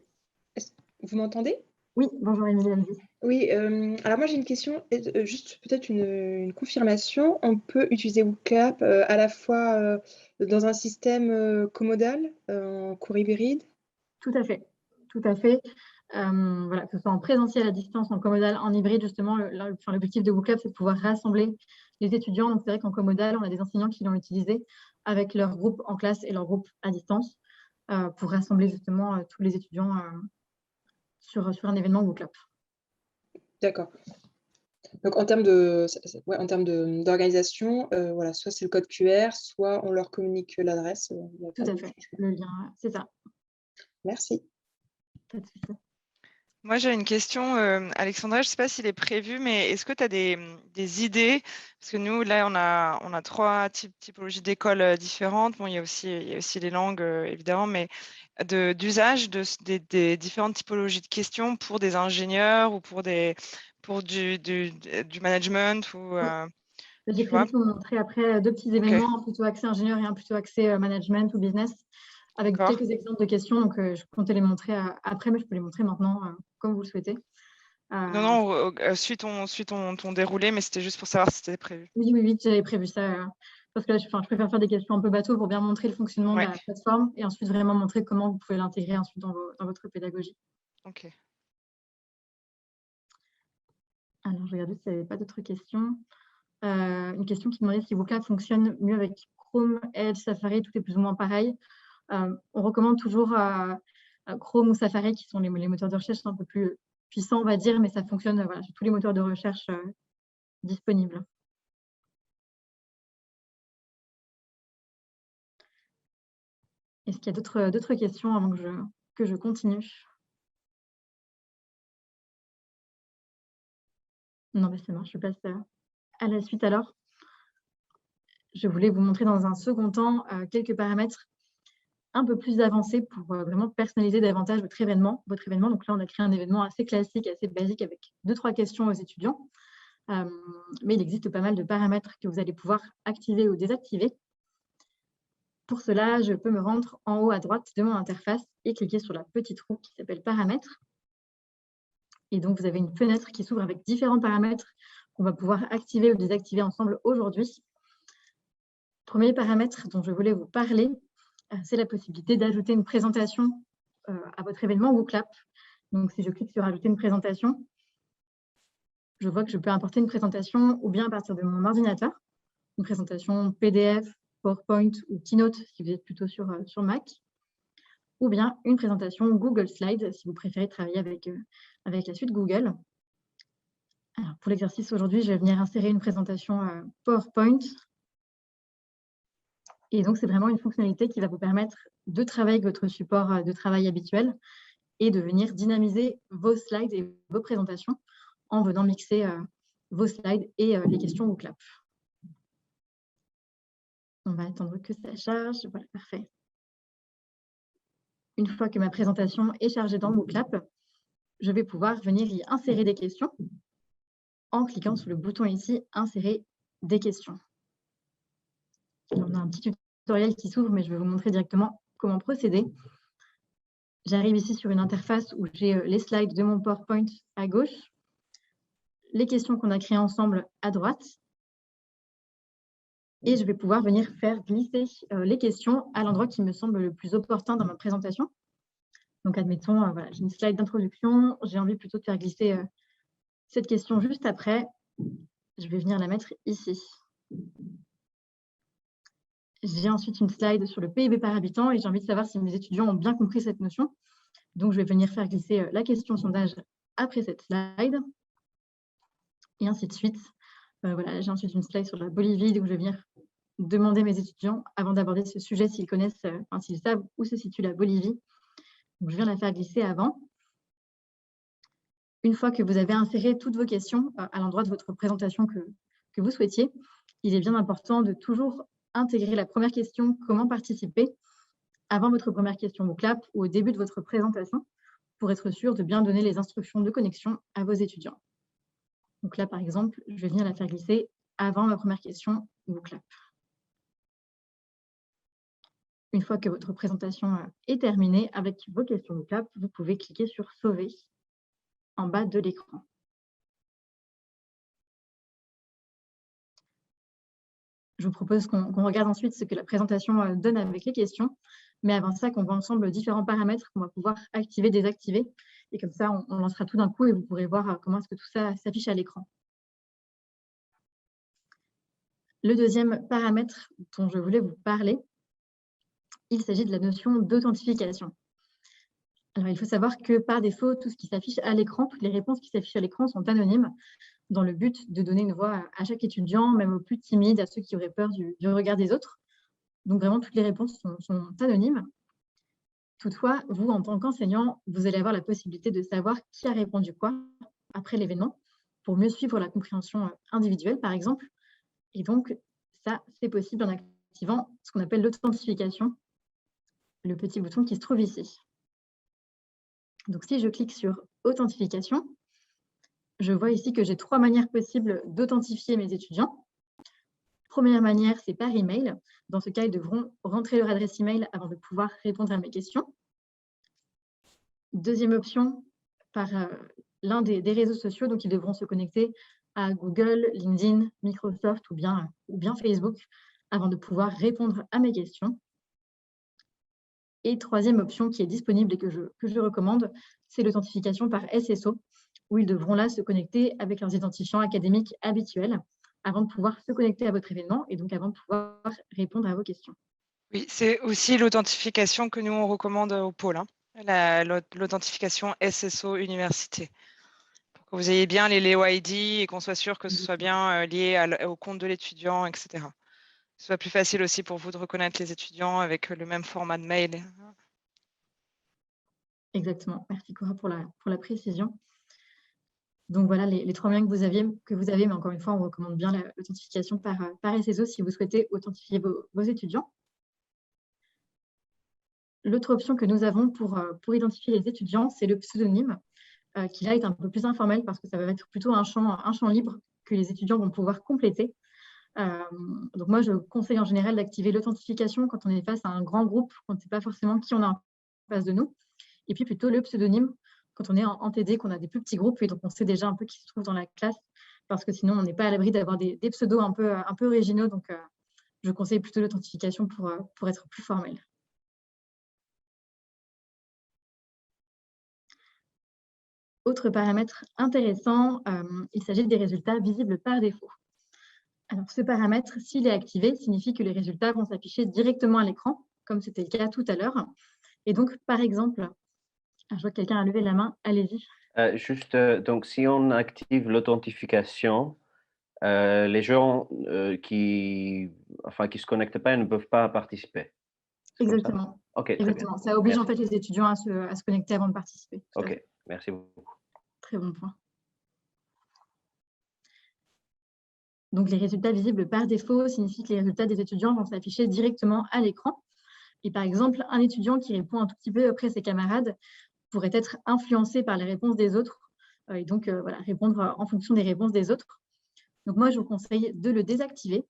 Vous m'entendez? Oui, bonjour Émilie. Oui, alors moi j'ai une question, juste peut-être une confirmation. On peut utiliser WooClap à la fois dans un système commodal, en cours hybride? Tout à fait, tout à fait. Voilà, que ce soit en présentiel, à distance, en commodal, en hybride, justement, l'objectif de WooClap, c'est de pouvoir rassembler les étudiants. Donc, c'est vrai qu'en commodal, on a des enseignants qui l'ont utilisé avec leur groupe en classe et leur groupe à distance pour rassembler justement tous les étudiants sur un événement WooClap. D'accord. Donc, en termes d'organisation, voilà, soit c'est le code QR, soit on leur communique l'adresse. Tout à fait, le lien, c'est ça. Merci. Pas de souci. Moi, j'ai une question, Alexandra, je ne sais pas s'il est prévu, mais est-ce que tu as des idées? Parce que nous, là, on a trois typologies d'écoles différentes. Bon, il y a aussi les langues, évidemment, mais d'usage des différentes typologies de questions pour des ingénieurs ou pour pour du management ou J'ai tu vois? prévu de vous montrer après 2 petits événements, un plutôt axé ingénieur et un plutôt axé management ou business, avec D'accord. quelques exemples de questions. Donc, je comptais les montrer après, mais je peux les montrer maintenant, comme vous le souhaitez. Non, suis ton déroulé, mais c'était juste pour savoir si c'était prévu. Oui, j'avais prévu ça. Parce que là, je préfère faire des questions un peu bateau pour bien montrer le fonctionnement de Ouais. la plateforme et ensuite vraiment montrer comment vous pouvez l'intégrer ensuite dans votre pédagogie. Ok. Alors, je regardais s'il n'y avait pas d'autres questions. Une question qui demandait si WooClap fonctionne mieux avec Chrome, Edge, Safari, tout est plus ou moins pareil. On recommande toujours Chrome ou Safari, qui sont les moteurs de recherche un peu plus puissants, on va dire, mais ça fonctionne voilà, sur tous les moteurs de recherche disponibles. Est-ce qu'il y a d'autres questions avant que je continue? Non, ça marche, je passe à la suite alors. Je voulais vous montrer dans un second temps quelques paramètres un peu plus avancés pour vraiment personnaliser davantage votre événement. Donc là, on a créé un événement assez classique, assez basique avec 2-3 questions aux étudiants. Mais il existe pas mal de paramètres que vous allez pouvoir activer ou désactiver. Pour cela, je peux me rendre en haut à droite de mon interface et cliquer sur la petite roue qui s'appelle paramètres. Et donc, vous avez une fenêtre qui s'ouvre avec différents paramètres qu'on va pouvoir activer ou désactiver ensemble aujourd'hui. Premier paramètre dont je voulais vous parler, c'est la possibilité d'ajouter une présentation à votre événement WooClap. Donc, si je clique sur « Ajouter une présentation », je vois que je peux importer une présentation ou bien à partir de mon ordinateur, une présentation PDF, PowerPoint ou Keynote si vous êtes plutôt sur Mac, ou bien une présentation Google Slides si vous préférez travailler avec la suite Google. Alors, pour l'exercice aujourd'hui, je vais venir insérer une présentation PowerPoint. Et donc, c'est vraiment une fonctionnalité qui va vous permettre de travailler avec votre support de travail habituel et de venir dynamiser vos slides et vos présentations en venant mixer vos slides et les questions WooClap. On va attendre que ça charge. Voilà, parfait. Une fois que ma présentation est chargée dans WooClap, je vais pouvoir venir y insérer des questions en cliquant sur le bouton ici « Insérer des questions ». On a un petit tutoriel qui s'ouvre, mais je vais vous montrer directement comment procéder. J'arrive ici sur une interface où j'ai les slides de mon PowerPoint à gauche, les questions qu'on a créées ensemble à droite, et je vais pouvoir venir faire glisser les questions à l'endroit qui me semble le plus opportun dans ma présentation. Donc, admettons, voilà, j'ai une slide d'introduction, j'ai envie plutôt de faire glisser cette question juste après. Je vais venir la mettre ici. J'ai ensuite une slide sur le PIB par habitant et j'ai envie de savoir si mes étudiants ont bien compris cette notion. Donc, je vais venir faire glisser la question sondage après cette slide. Et ainsi de suite. Voilà, j'ai ensuite une slide sur la Bolivie où je vais venir demander à mes étudiants, avant d'aborder ce sujet, s'ils connaissent, s'ils savent où se situe la Bolivie. Donc, je viens la faire glisser avant. Une fois que vous avez inséré toutes vos questions à l'endroit de votre présentation que vous souhaitiez, il est bien important de toujours intégrer la première question « Comment participer ?» avant votre première question WooClap ou au début de votre présentation pour être sûr de bien donner les instructions de connexion à vos étudiants. Donc là, par exemple, je vais venir la faire glisser avant ma première question WooClap. Une fois que votre présentation est terminée avec vos questions WooClap, vous pouvez cliquer sur « Sauver » en bas de l'écran. Je vous propose qu'on regarde ensuite ce que la présentation donne avec les questions. Mais avant ça, qu'on voit ensemble différents paramètres qu'on va pouvoir activer, désactiver. Et comme ça, on lancera tout d'un coup et vous pourrez voir comment est-ce que tout ça s'affiche à l'écran. Le deuxième paramètre dont je voulais vous parler, il s'agit de la notion d'authentification. Alors, il faut savoir que par défaut, tout ce qui s'affiche à l'écran, toutes les réponses qui s'affichent à l'écran sont anonymes dans le but de donner une voix à chaque étudiant, même aux plus timides, à ceux qui auraient peur du regard des autres. Donc, vraiment, toutes les réponses sont anonymes. Toutefois, vous, en tant qu'enseignant, vous allez avoir la possibilité de savoir qui a répondu quoi après l'événement pour mieux suivre la compréhension individuelle, par exemple. Et donc, ça, c'est possible en activant ce qu'on appelle l'authentification, le petit bouton qui se trouve ici. Donc, si je clique sur « Authentification », je vois ici que j'ai 3 manières possibles d'authentifier mes étudiants. Première manière, c'est par email. Dans ce cas, ils devront rentrer leur adresse email avant de pouvoir répondre à mes questions. Deuxième option, par l'un des réseaux sociaux, donc ils devront se connecter à Google, LinkedIn, Microsoft ou bien Facebook avant de pouvoir répondre à mes questions. Et troisième option qui est disponible et que je recommande, c'est l'authentification par SSO, où ils devront là se connecter avec leurs identifiants académiques habituels avant de pouvoir se connecter à votre événement et donc avant de pouvoir répondre à vos questions. Oui, c'est aussi l'authentification que nous, on recommande au pôle, hein, l'authentification SSO Université. Pour que vous ayez bien les Léo ID et qu'on soit sûr que ce soit bien lié au compte de l'étudiant, etc. Que ce soit plus facile aussi pour vous de reconnaître les étudiants avec le même format de mail. Exactement. Merci Cora pour la précision. Donc voilà les 3 moyens que vous avez, mais encore une fois, on recommande bien l'authentification par SSO si vous souhaitez authentifier vos étudiants. L'autre option que nous avons pour identifier les étudiants, c'est le pseudonyme, qui là est un peu plus informel parce que ça va être plutôt un champ libre que les étudiants vont pouvoir compléter. Donc moi, je conseille en général d'activer l'authentification quand on est face à un grand groupe, qu'on ne sait pas forcément qui on a en face de nous, et puis plutôt le pseudonyme quand on est en TD, qu'on a des plus petits groupes et donc on sait déjà un peu qui se trouve dans la classe, parce que sinon on n'est pas à l'abri d'avoir des pseudos un peu originaux. Donc je conseille plutôt l'authentification pour être plus formel. Autre paramètre intéressant, il s'agit des résultats visibles par défaut. Alors, ce paramètre, s'il est activé, signifie que les résultats vont s'afficher directement à l'écran, comme c'était le cas tout à l'heure. Et donc, par exemple, je vois que quelqu'un a levé la main, allez-y. Donc, si on active l'authentification, les gens qui ne se connectent pas ne peuvent pas participer. Exactement. Ok, exactement. Ça oblige en fait les étudiants à se connecter avant de participer. Ok, merci beaucoup. Très bon point. Donc, les résultats visibles par défaut signifient que les résultats des étudiants vont s'afficher directement à l'écran. Et par exemple, un étudiant qui répond un tout petit peu après ses camarades pourrait être influencé par les réponses des autres et donc répondre en fonction des réponses des autres. Donc moi, je vous conseille de le désactiver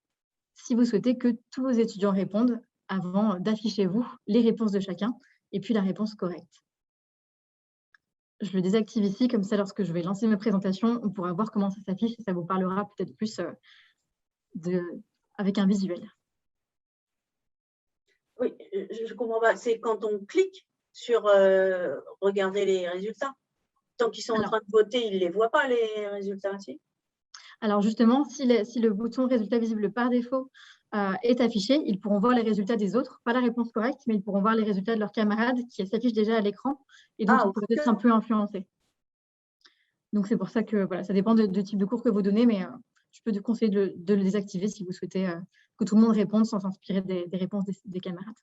si vous souhaitez que tous vos étudiants répondent avant d'afficher vous les réponses de chacun et puis la réponse correcte. Je le désactive ici, comme ça, lorsque je vais lancer ma présentation, on pourra voir comment ça s'affiche et ça vous parlera peut-être plus avec un visuel. Oui, je ne comprends pas. C'est quand on clique sur regarder les résultats. Tant qu'ils sont en train de voter, ils ne les voient pas, les résultats aussi. Alors justement, si le bouton résultat visible par défaut est affiché, ils pourront voir les résultats des autres, pas la réponse correcte, mais ils pourront voir les résultats de leurs camarades qui s'affichent déjà à l'écran et donc ils pourraient être un peu influencés. Donc c'est pour ça que voilà, ça dépend du type de cours que vous donnez, mais je peux vous conseiller de le désactiver si vous souhaitez que tout le monde réponde sans s'inspirer des réponses des camarades.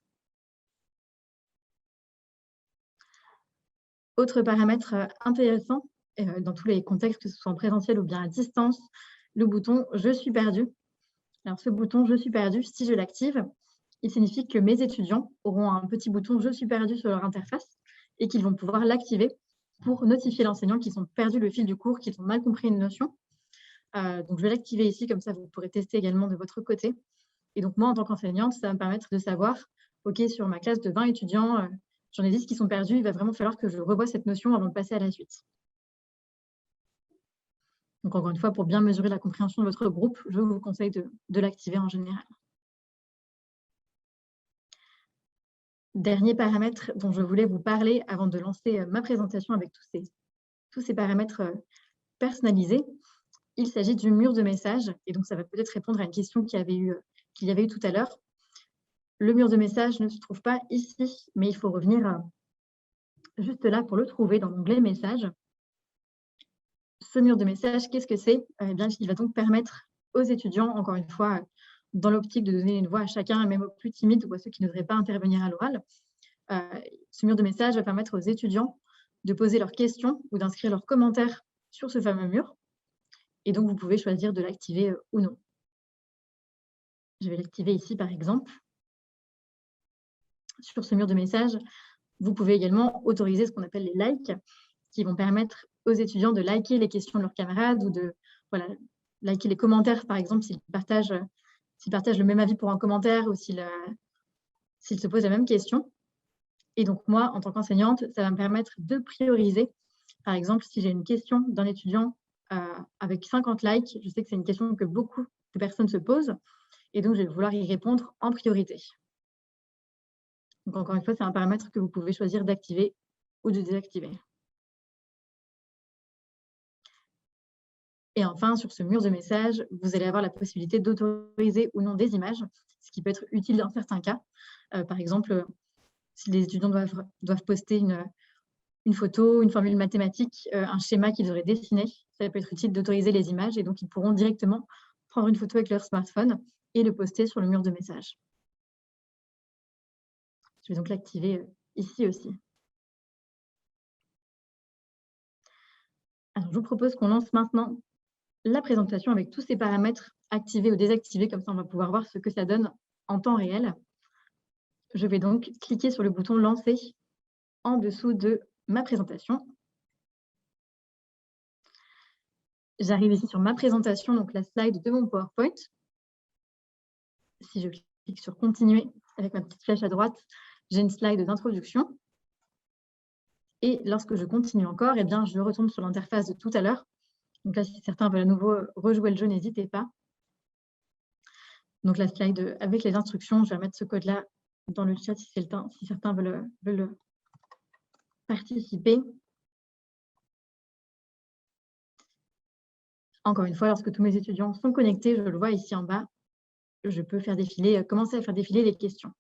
Autre paramètre intéressant, dans tous les contextes, que ce soit en présentiel ou bien à distance, le bouton « Je suis perdu ». Alors ce bouton « Je suis perdu », si je l'active, il signifie que mes étudiants auront un petit bouton « Je suis perdu » sur leur interface et qu'ils vont pouvoir l'activer pour notifier l'enseignant qu'ils ont perdu le fil du cours, qu'ils ont mal compris une notion. Donc je vais l'activer ici, comme ça vous pourrez tester également de votre côté. Et donc moi, en tant qu'enseignante, ça va me permettre de savoir, OK, sur ma classe de 20 étudiants, j'en ai 10 qui sont perdus, il va vraiment falloir que je revoie cette notion avant de passer à la suite. Donc encore une fois, pour bien mesurer la compréhension de votre groupe, je vous conseille de l'activer en général. Dernier paramètre dont je voulais vous parler avant de lancer ma présentation avec tous ces paramètres personnalisés, il s'agit du mur de message. Et donc, ça va peut-être répondre à une question qu'il y avait eu tout à l'heure. Le mur de message ne se trouve pas ici, mais il faut revenir juste là pour le trouver dans l'onglet Messages. Ce mur de message, qu'est-ce que c'est? Eh bien, il va donc permettre aux étudiants, encore une fois, dans l'optique de donner une voix à chacun, même aux plus timides ou à ceux qui n'oseraient pas intervenir à l'oral. Ce mur de message va permettre aux étudiants de poser leurs questions ou d'inscrire leurs commentaires sur ce fameux mur. Et donc, vous pouvez choisir de l'activer ou non. Je vais l'activer ici, par exemple. Sur ce mur de message, vous pouvez également autoriser ce qu'on appelle les likes, qui vont permettre aux étudiants de liker les questions de leurs camarades ou de liker les commentaires, par exemple, s'ils partagent le même avis pour un commentaire ou s'ils se posent la même question. Et donc, moi, en tant qu'enseignante, ça va me permettre de prioriser. Par exemple, si j'ai une question d'un étudiant avec 50 likes, je sais que c'est une question que beaucoup de personnes se posent, et donc je vais vouloir y répondre en priorité. Donc, encore une fois, c'est un paramètre que vous pouvez choisir d'activer ou de désactiver. Et enfin, sur ce mur de messages, vous allez avoir la possibilité d'autoriser ou non des images, ce qui peut être utile dans certains cas. Par exemple, si les étudiants doivent poster une photo, une formule mathématique, un schéma qu'ils auraient dessiné, ça peut être utile d'autoriser les images et donc ils pourront directement prendre une photo avec leur smartphone et le poster sur le mur de messages. Je vais donc l'activer ici aussi. Alors, je vous propose qu'on lance maintenant la présentation avec tous ces paramètres activés ou désactivés, comme ça on va pouvoir voir ce que ça donne en temps réel. Je vais donc cliquer sur le bouton lancer en dessous de ma présentation. J'arrive ici sur ma présentation, donc la slide de mon PowerPoint. Si je clique sur continuer avec ma petite flèche à droite, j'ai une slide d'introduction. Et lorsque je continue encore, eh bien, je retombe sur l'interface de tout à l'heure. Donc là, si certains veulent à nouveau rejouer le jeu, n'hésitez pas. Donc la slide avec les instructions, je vais mettre ce code-là dans le chat si certains veulent participer. Encore une fois, lorsque tous mes étudiants sont connectés, je le vois ici en bas, je peux commencer à faire défiler les questions.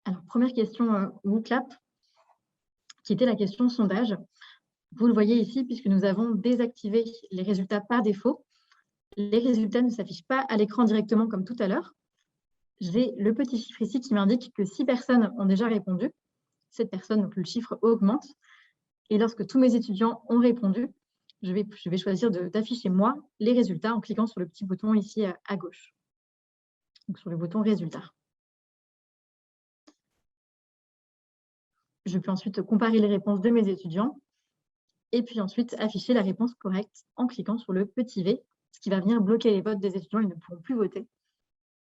Alors, première question WooClap, qui était la question sondage. Vous le voyez ici, puisque nous avons désactivé les résultats par défaut. Les résultats ne s'affichent pas à l'écran directement comme tout à l'heure. J'ai le petit chiffre ici qui m'indique que 6 personnes ont déjà répondu. 7 personnes, donc le chiffre augmente. Et lorsque tous mes étudiants ont répondu, je vais choisir d'afficher moi les résultats en cliquant sur le petit bouton ici à gauche. Donc sur le bouton résultats. Je peux ensuite comparer les réponses de mes étudiants et puis ensuite afficher la réponse correcte en cliquant sur le petit V, ce qui va venir bloquer les votes des étudiants, ils ne pourront plus voter.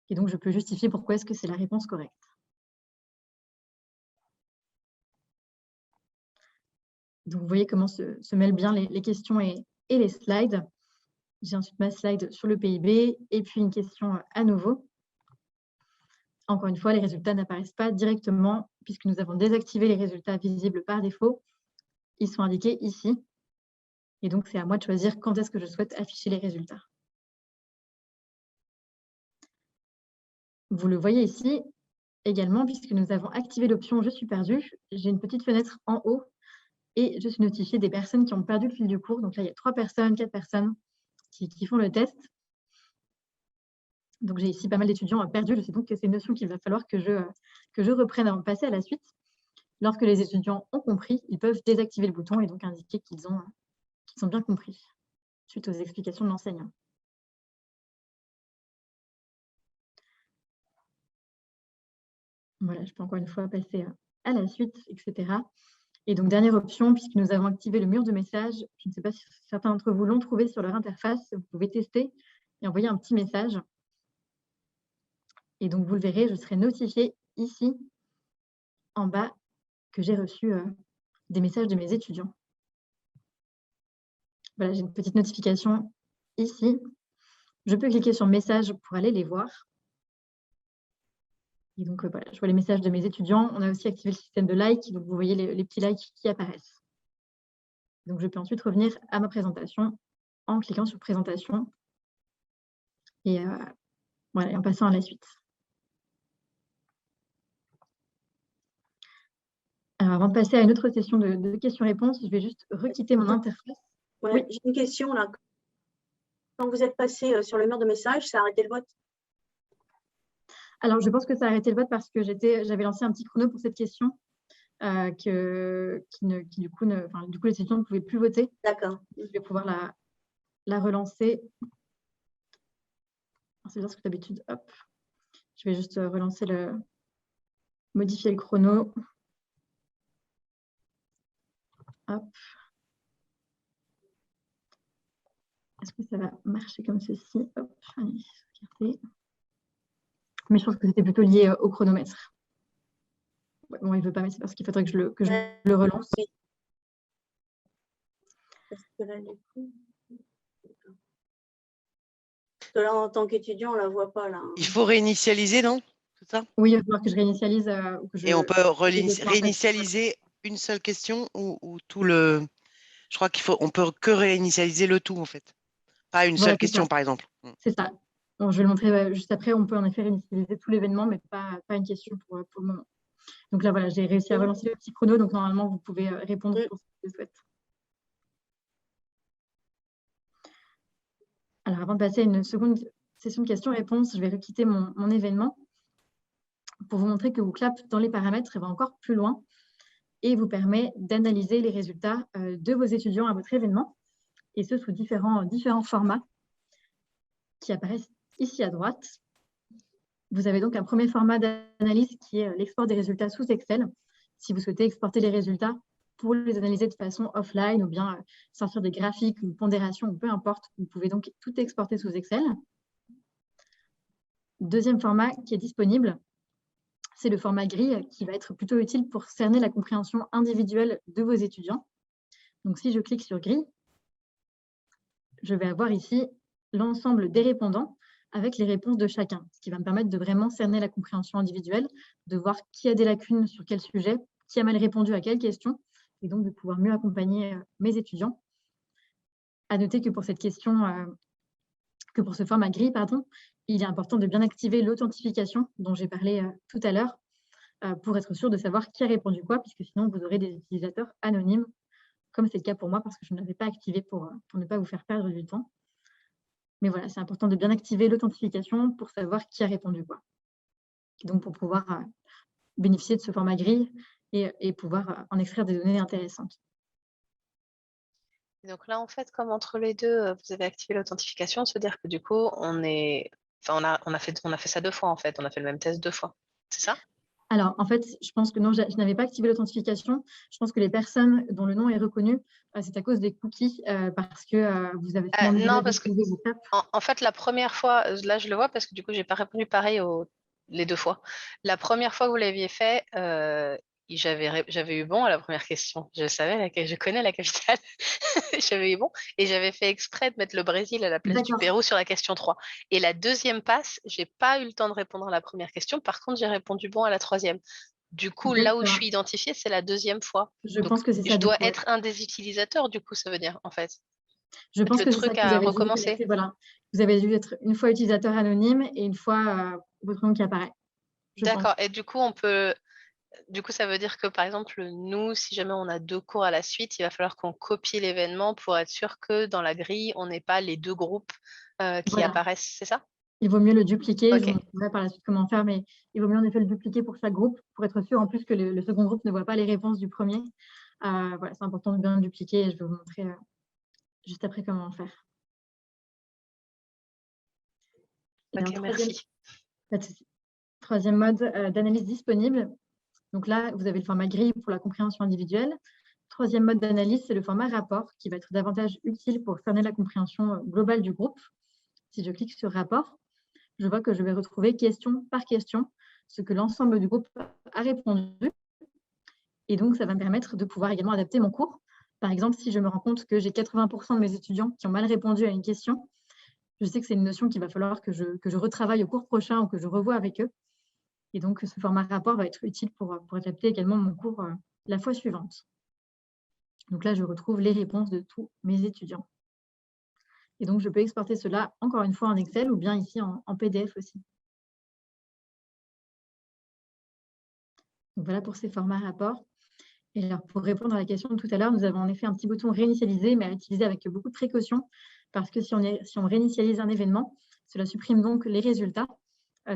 Et donc, je peux justifier pourquoi est-ce que c'est la réponse correcte. Donc, vous voyez comment se mêlent bien les questions et les slides. J'ai ensuite ma slide sur le PIB et puis une question à nouveau. Encore une fois, les résultats n'apparaissent pas directement puisque nous avons désactivé les résultats visibles par défaut. Ils sont indiqués ici. Et donc, c'est à moi de choisir quand est-ce que je souhaite afficher les résultats. Vous le voyez ici également, puisque nous avons activé l'option « Je suis perdu », j'ai une petite fenêtre en haut et je suis notifiée des personnes qui ont perdu le fil du cours. Donc là, il y a 3 personnes, 4 personnes qui font le test. Donc, j'ai ici pas mal d'étudiants perdus. Je sais donc que c'est une notion qu'il va falloir que je reprenne avant de passer à la suite. Lorsque les étudiants ont compris, ils peuvent désactiver le bouton et donc indiquer qu'ils ont bien compris, suite aux explications de l'enseignant. Voilà, je peux encore une fois passer à la suite, etc. Et donc, dernière option, puisque nous avons activé le mur de messages, je ne sais pas si certains d'entre vous l'ont trouvé sur leur interface, vous pouvez tester et envoyer un petit message. Et donc, vous le verrez, je serai notifiée ici, en bas, que j'ai reçu des messages de mes étudiants. Voilà, j'ai une petite notification ici. Je peux cliquer sur « Messages » pour aller les voir. Et donc, voilà, je vois les messages de mes étudiants. On a aussi activé le système de likes, donc vous voyez les petits likes qui apparaissent. Donc, je peux ensuite revenir à ma présentation en cliquant sur « Présentation » et, voilà, et en passant à la suite. Alors, avant de passer à une autre session de questions-réponses, je vais juste requitter mon interface. Ouais, oui. J'ai une question là. Quand vous êtes passé sur le mur de messages, ça a arrêté le vote? Alors, je pense que ça a arrêté le vote parce que j'avais lancé un petit chrono pour cette question qui du coup, les étudiants ne pouvaient plus voter. D'accord. Je vais pouvoir la relancer. C'est bien ce que d'habitude, hop. Je vais juste relancer modifier le chrono. Hop. Est-ce que ça va marcher comme ceci? Hop, allez, sauvegarder. Mais je pense que c'était plutôt lié au chronomètre. Ouais, bon, il ne veut pas, mais c'est parce qu'il faudrait que je le relance. Oui. Parce que là, du coup... Parce que là, en tant qu'étudiant, on ne la voit pas. Là. Il faut réinitialiser, non? C'est ça? Oui, il va falloir que je réinitialise. Et on peut réinitialiser une seule question ou tout le... Je crois qu'on peut que réinitialiser le tout, en fait. Pas une seule question, par exemple. C'est ça. Bon, je vais le montrer juste après. On peut en effet réinitialiser tout l'événement, mais pas une question pour le moment. Donc là, voilà, j'ai réussi à relancer le petit chrono. Donc normalement, vous pouvez répondre pour ce que vous souhaitez. Alors, avant de passer à une seconde session de questions-réponses, je vais requitter mon événement pour vous montrer que WooClap, dans les paramètres, va encore plus loin et vous permet d'analyser les résultats de vos étudiants à votre événement, et ce sous différents formats qui apparaissent ici à droite. Vous avez donc un premier format d'analyse qui est l'export des résultats sous Excel. Si vous souhaitez exporter les résultats pour les analyser de façon offline ou bien sortir des graphiques, une pondération, ou peu importe, vous pouvez donc tout exporter sous Excel. Deuxième format qui est disponible, c'est le format grille qui va être plutôt utile pour cerner la compréhension individuelle de vos étudiants. Donc, si je clique sur grille, je vais avoir ici l'ensemble des répondants avec les réponses de chacun, ce qui va me permettre de vraiment cerner la compréhension individuelle, de voir qui a des lacunes sur quel sujet, qui a mal répondu à quelle question, et donc de pouvoir mieux accompagner mes étudiants. À noter que pour cette question, que pour ce format grille, il est important de bien activer l'authentification dont j'ai parlé tout à l'heure pour être sûr de savoir qui a répondu quoi, puisque sinon vous aurez des utilisateurs anonymes, comme c'est le cas pour moi parce que je ne l'avais pas activé pour ne pas vous faire perdre du temps. Mais voilà, c'est important de bien activer l'authentification pour savoir qui a répondu quoi. Donc pour pouvoir bénéficier de ce format grille et pouvoir en extraire des données intéressantes. Donc là, en fait, comme entre les deux, vous avez activé l'authentification, ça veut dire que du coup, on a fait ça 2 fois, en fait. On a fait le même test 2 fois. C'est ça? Alors, en fait, je pense que non, je n'avais pas activé l'authentification. Je pense que les personnes dont le nom est reconnu, c'est à cause des cookies, parce que vous avez... non, parce que, en fait, la première fois, là, je le vois parce que du coup, je n'ai pas répondu pareil les 2 fois. La première fois que vous l'aviez fait, j'avais eu bon à la première question. Je connais la capitale. J'avais eu bon et j'avais fait exprès de mettre le Brésil à la place du Pérou sur la question 3. Et la deuxième passe, je n'ai pas eu le temps de répondre à la première question. Par contre, j'ai répondu bon à la troisième. Du coup, là où je suis identifiée, c'est la deuxième fois. Je pense que c'est ça. Je dois être un des utilisateurs, du coup, ça veut dire, en fait. Je pense que le truc à recommencer. Voilà. Vous avez dû être une fois utilisateur anonyme et une fois votre nom qui apparaît. D'accord. Et du coup, ça veut dire que, par exemple, nous, si jamais on a 2 cours à la suite, il va falloir qu'on copie l'événement pour être sûr que dans la grille, on n'ait pas les 2 groupes qui apparaissent, c'est ça? Il vaut mieux le dupliquer. Je vous montrerai par la suite comment faire, mais il vaut mieux en effet le dupliquer pour chaque groupe, pour être sûr en plus que le second groupe ne voit pas les réponses du premier. Voilà, c'est important de bien le dupliquer et je vais vous montrer juste après comment faire. Ok, merci. Troisième mode d'analyse disponible. Donc là, vous avez le format grille pour la compréhension individuelle. Troisième mode d'analyse, c'est le format rapport qui va être davantage utile pour cerner la compréhension globale du groupe. Si je clique sur rapport, je vois que je vais retrouver question par question ce que l'ensemble du groupe a répondu. Et donc, ça va me permettre de pouvoir également adapter mon cours. Par exemple, si je me rends compte que j'ai 80% de mes étudiants qui ont mal répondu à une question, je sais que c'est une notion qu'il va falloir que je retravaille au cours prochain ou que je revoie avec eux. Et donc, ce format rapport va être utile pour adapter également mon cours la fois suivante. Donc là, je retrouve les réponses de tous mes étudiants. Et donc, je peux exporter cela encore une fois en Excel ou bien ici en PDF aussi. Donc voilà pour ces formats rapports. Et alors, pour répondre à la question de tout à l'heure, nous avons en effet un petit bouton réinitialiser, mais à utiliser avec beaucoup de précaution, parce que si on réinitialise un événement, cela supprime donc les résultats.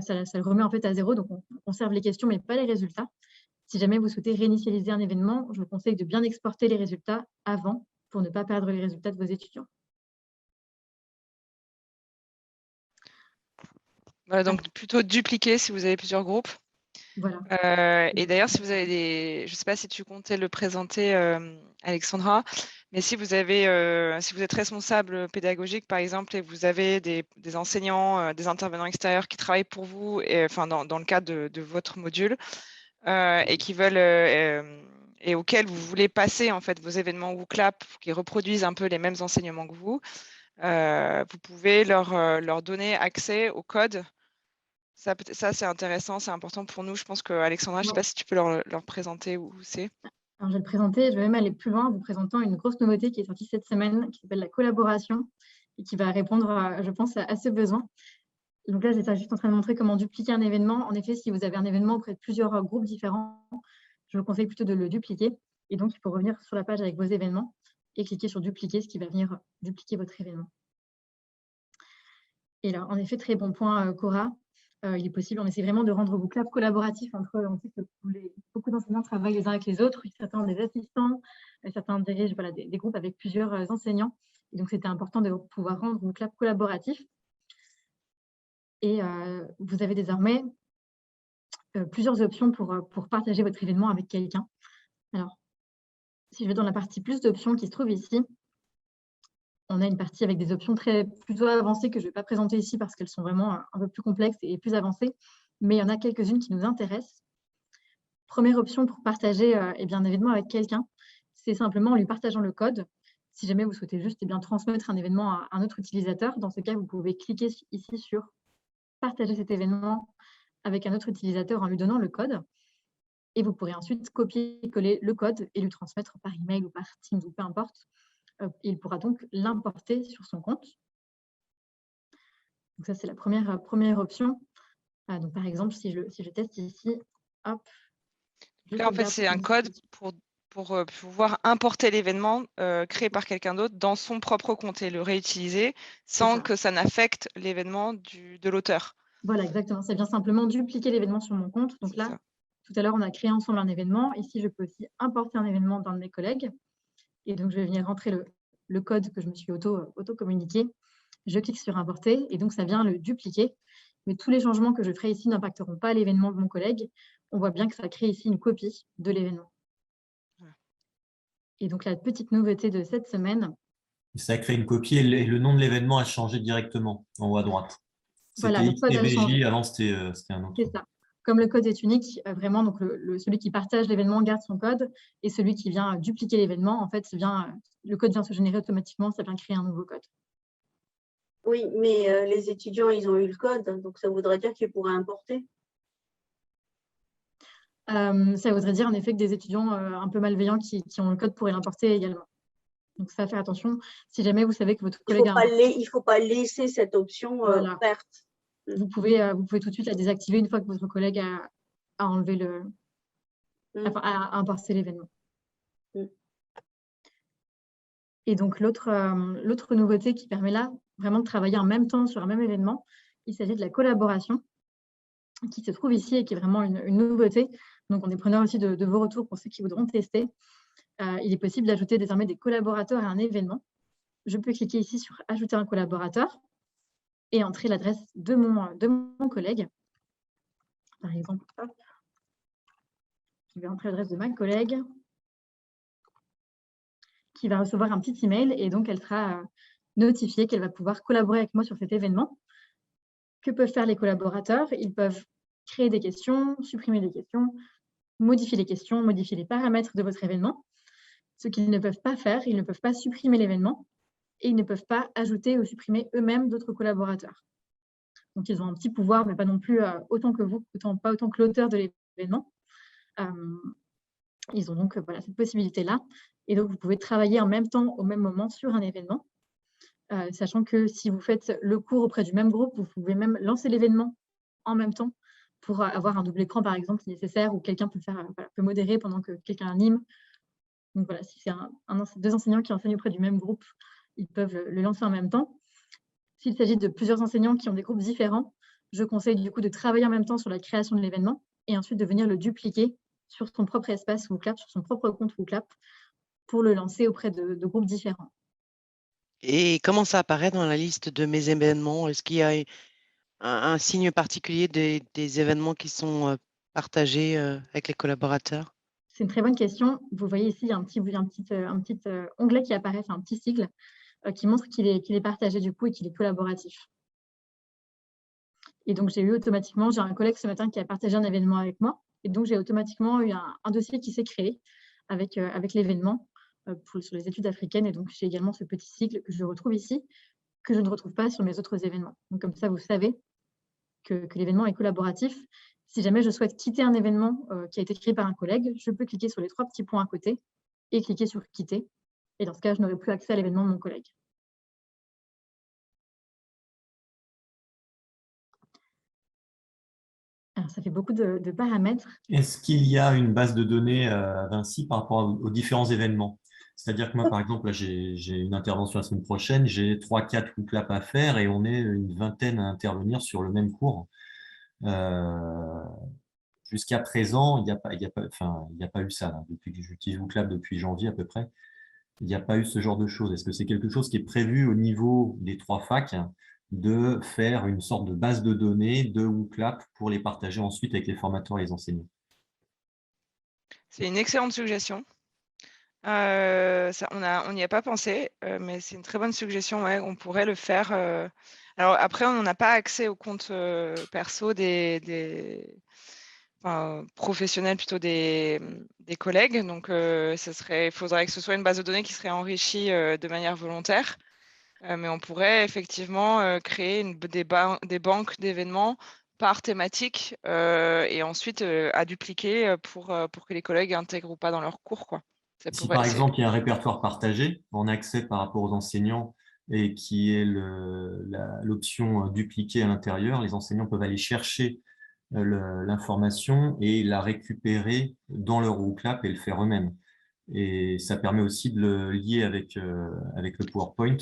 Ça le remet en fait à 0, donc on conserve les questions, mais pas les résultats. Si jamais vous souhaitez réinitialiser un événement, je vous conseille de bien exporter les résultats avant pour ne pas perdre les résultats de vos étudiants. Voilà, donc plutôt dupliquer si vous avez plusieurs groupes. Voilà. Et d'ailleurs, si vous avez je ne sais pas si tu comptais le présenter, Alexandra, mais si vous êtes responsable pédagogique, par exemple, et vous avez des enseignants, des intervenants extérieurs qui travaillent pour vous, dans le cadre de votre module, et qui veulent et auxquels vous voulez passer en fait vos événements WooClap qui reproduisent un peu les mêmes enseignements que vous, vous pouvez leur donner accès au code. Ça, c'est intéressant, c'est important pour nous. Je pense que Alexandra, je ne sais pas si tu peux leur présenter où c'est. Alors, je vais le présenter, je vais même aller plus loin en vous présentant une grosse nouveauté qui est sortie cette semaine, qui s'appelle la collaboration et qui va répondre, je pense, à ce besoin. Donc là, j'étais juste en train de montrer comment dupliquer un événement. En effet, si vous avez un événement auprès de plusieurs groupes différents, je vous conseille plutôt de le dupliquer. Et donc, il faut revenir sur la page avec vos événements et cliquer sur dupliquer, ce qui va venir dupliquer votre événement. Et là, en effet, très bon point, Cora. Il est possible, on essaie vraiment de rendre WooClap collaboratif entre eux. On sait que beaucoup d'enseignants travaillent les uns avec les autres, certains ont des assistants, certains dirigent des groupes avec plusieurs enseignants. Et donc, c'était important de pouvoir rendre WooClap collaboratif. Et vous avez désormais plusieurs options pour partager votre événement avec quelqu'un. Alors, si je vais dans la partie plus d'options qui se trouve ici, on a une partie avec des options plutôt avancées que je ne vais pas présenter ici parce qu'elles sont vraiment un peu plus complexes et plus avancées, mais il y en a quelques-unes qui nous intéressent. Première option pour partager un événement avec quelqu'un, c'est simplement en lui partageant le code. Si jamais vous souhaitez juste transmettre un événement à un autre utilisateur, dans ce cas, vous pouvez cliquer ici sur « Partager cet événement avec un autre utilisateur en lui donnant le code ». Et vous pourrez ensuite copier-coller le code et lui transmettre par email ou par Teams ou peu importe. Il pourra donc l'importer sur son compte. Donc ça, c'est la première option. Donc par exemple, si je teste ici, hop. Là, en fait, c'est un code pour pouvoir importer l'événement créé par quelqu'un d'autre dans son propre compte et le réutiliser sans que ça n'affecte l'événement de l'auteur. Voilà, exactement. Ça vient simplement dupliquer l'événement sur mon compte. Donc là, tout à l'heure, on a créé ensemble un événement. Ici, je peux aussi importer un événement d'un de mes collègues. Et donc, je vais venir rentrer le code que je me suis auto-communiqué. Je clique sur importer et donc ça vient le dupliquer. Mais tous les changements que je ferai ici n'impacteront pas l'événement de mon collègue. On voit bien que ça crée ici une copie de l'événement. Et donc, la petite nouveauté de cette semaine. Ça crée une copie et le nom de l'événement a changé directement en haut à droite. Voilà, c'était XTVJ, avant c'était un autre. C'est ça. Comme le code est unique, vraiment, donc celui qui partage l'événement garde son code et celui qui vient dupliquer l'événement, en fait, le code vient se générer automatiquement, ça vient créer un nouveau code. Oui, mais les étudiants, ils ont eu le code, donc ça voudrait dire qu'ils pourraient importer. Ça voudrait dire en effet que des étudiants un peu malveillants qui ont le code pourraient l'importer également. Donc, ça, faire attention. Si jamais vous savez que votre collègue il ne faut pas laisser cette option ouverte. Vous pouvez tout de suite la désactiver une fois que votre collègue a enlevé a importé l'événement. Et donc, l'autre nouveauté qui permet là vraiment de travailler en même temps sur un même événement, il s'agit de la collaboration qui se trouve ici et qui est vraiment une nouveauté. Donc, on est preneur aussi de vos retours pour ceux qui voudront tester. Il est possible d'ajouter désormais des collaborateurs à un événement. Je peux cliquer ici sur « Ajouter un collaborateur » et entrer l'adresse de mon collègue. Par exemple, hop, je vais entrer l'adresse de ma collègue qui va recevoir un petit email et donc elle sera notifiée qu'elle va pouvoir collaborer avec moi sur cet événement. Que peuvent faire les collaborateurs? Ils peuvent créer des questions, supprimer des questions, modifier les questions, modifier les paramètres de votre événement. Ce qu'ils ne peuvent pas faire, ils ne peuvent pas supprimer l'événement et ils ne peuvent pas ajouter ou supprimer eux-mêmes d'autres collaborateurs. Donc, ils ont un petit pouvoir, mais pas non plus autant que vous, pas autant que l'auteur de l'événement. Ils ont donc cette possibilité-là. Et donc, vous pouvez travailler en même temps, au même moment, sur un événement. Sachant que si vous faites le cours auprès du même groupe, vous pouvez même lancer l'événement en même temps pour avoir un double écran, par exemple, si nécessaire, ou quelqu'un peut modérer pendant que quelqu'un anime. Donc voilà, si c'est deux enseignants qui enseignent auprès du même groupe, ils peuvent le lancer en même temps. S'il s'agit de plusieurs enseignants qui ont des groupes différents, je conseille du coup de travailler en même temps sur la création de l'événement et ensuite de venir le dupliquer sur son propre espace WooClap, sur son propre compte WooClap, pour le lancer auprès de groupes différents. Et comment ça apparaît dans la liste de mes événements? Est-ce qu'il y a un signe particulier des événements qui sont partager avec les collaborateurs? C'est une très bonne question. Vous voyez ici, il y a un petit onglet qui apparaît, c'est un petit sigle qui montre qu'il est partagé du coup et qu'il est collaboratif. Et donc, j'ai un collègue ce matin qui a partagé un événement avec moi. Et donc, j'ai automatiquement eu un dossier qui s'est créé avec l'événement sur les études africaines. Et donc, j'ai également ce petit sigle que je retrouve ici, que je ne retrouve pas sur mes autres événements. Donc, comme ça, vous savez que l'événement est collaboratif. Si jamais je souhaite quitter un événement qui a été créé par un collègue, je peux cliquer sur les 3 petits points à côté et cliquer sur « Quitter ». Et dans ce cas, je n'aurai plus accès à l'événement de mon collègue. Alors, ça fait beaucoup de paramètres. Est-ce qu'il y a une base de données à Vinci par rapport aux différents événements? C'est-à-dire que moi, par exemple, là, j'ai une intervention la semaine prochaine, j'ai 3-4 WooClap à faire et on est une vingtaine à intervenir sur le même cours. Jusqu'à présent, il n'y a pas eu ça. Là. Depuis que j'utilise WooClap depuis janvier à peu près, il n'y a pas eu ce genre de choses. Est-ce que c'est quelque chose qui est prévu au niveau des 3 facs de faire une sorte de base de données de WooClap pour les partager ensuite avec les formateurs et les enseignants? C'est une excellente suggestion. On n'y a pas pensé, mais c'est une très bonne suggestion. Ouais, on pourrait le faire. Alors après, on n'a pas accès au compte perso professionnels plutôt des collègues. Donc, il faudrait que ce soit une base de données qui serait enrichie de manière volontaire. Mais on pourrait effectivement créer des banques d'événements par thématique et ensuite à dupliquer pour que les collègues intègrent ou pas dans leur cours, quoi. Si par exemple, il y a un répertoire partagé en accès par rapport aux enseignants et qui est l'option dupliquer à l'intérieur, les enseignants peuvent aller chercher l'information et la récupérer dans leur WooClap et le faire eux-mêmes. Et ça permet aussi de le lier avec le PowerPoint,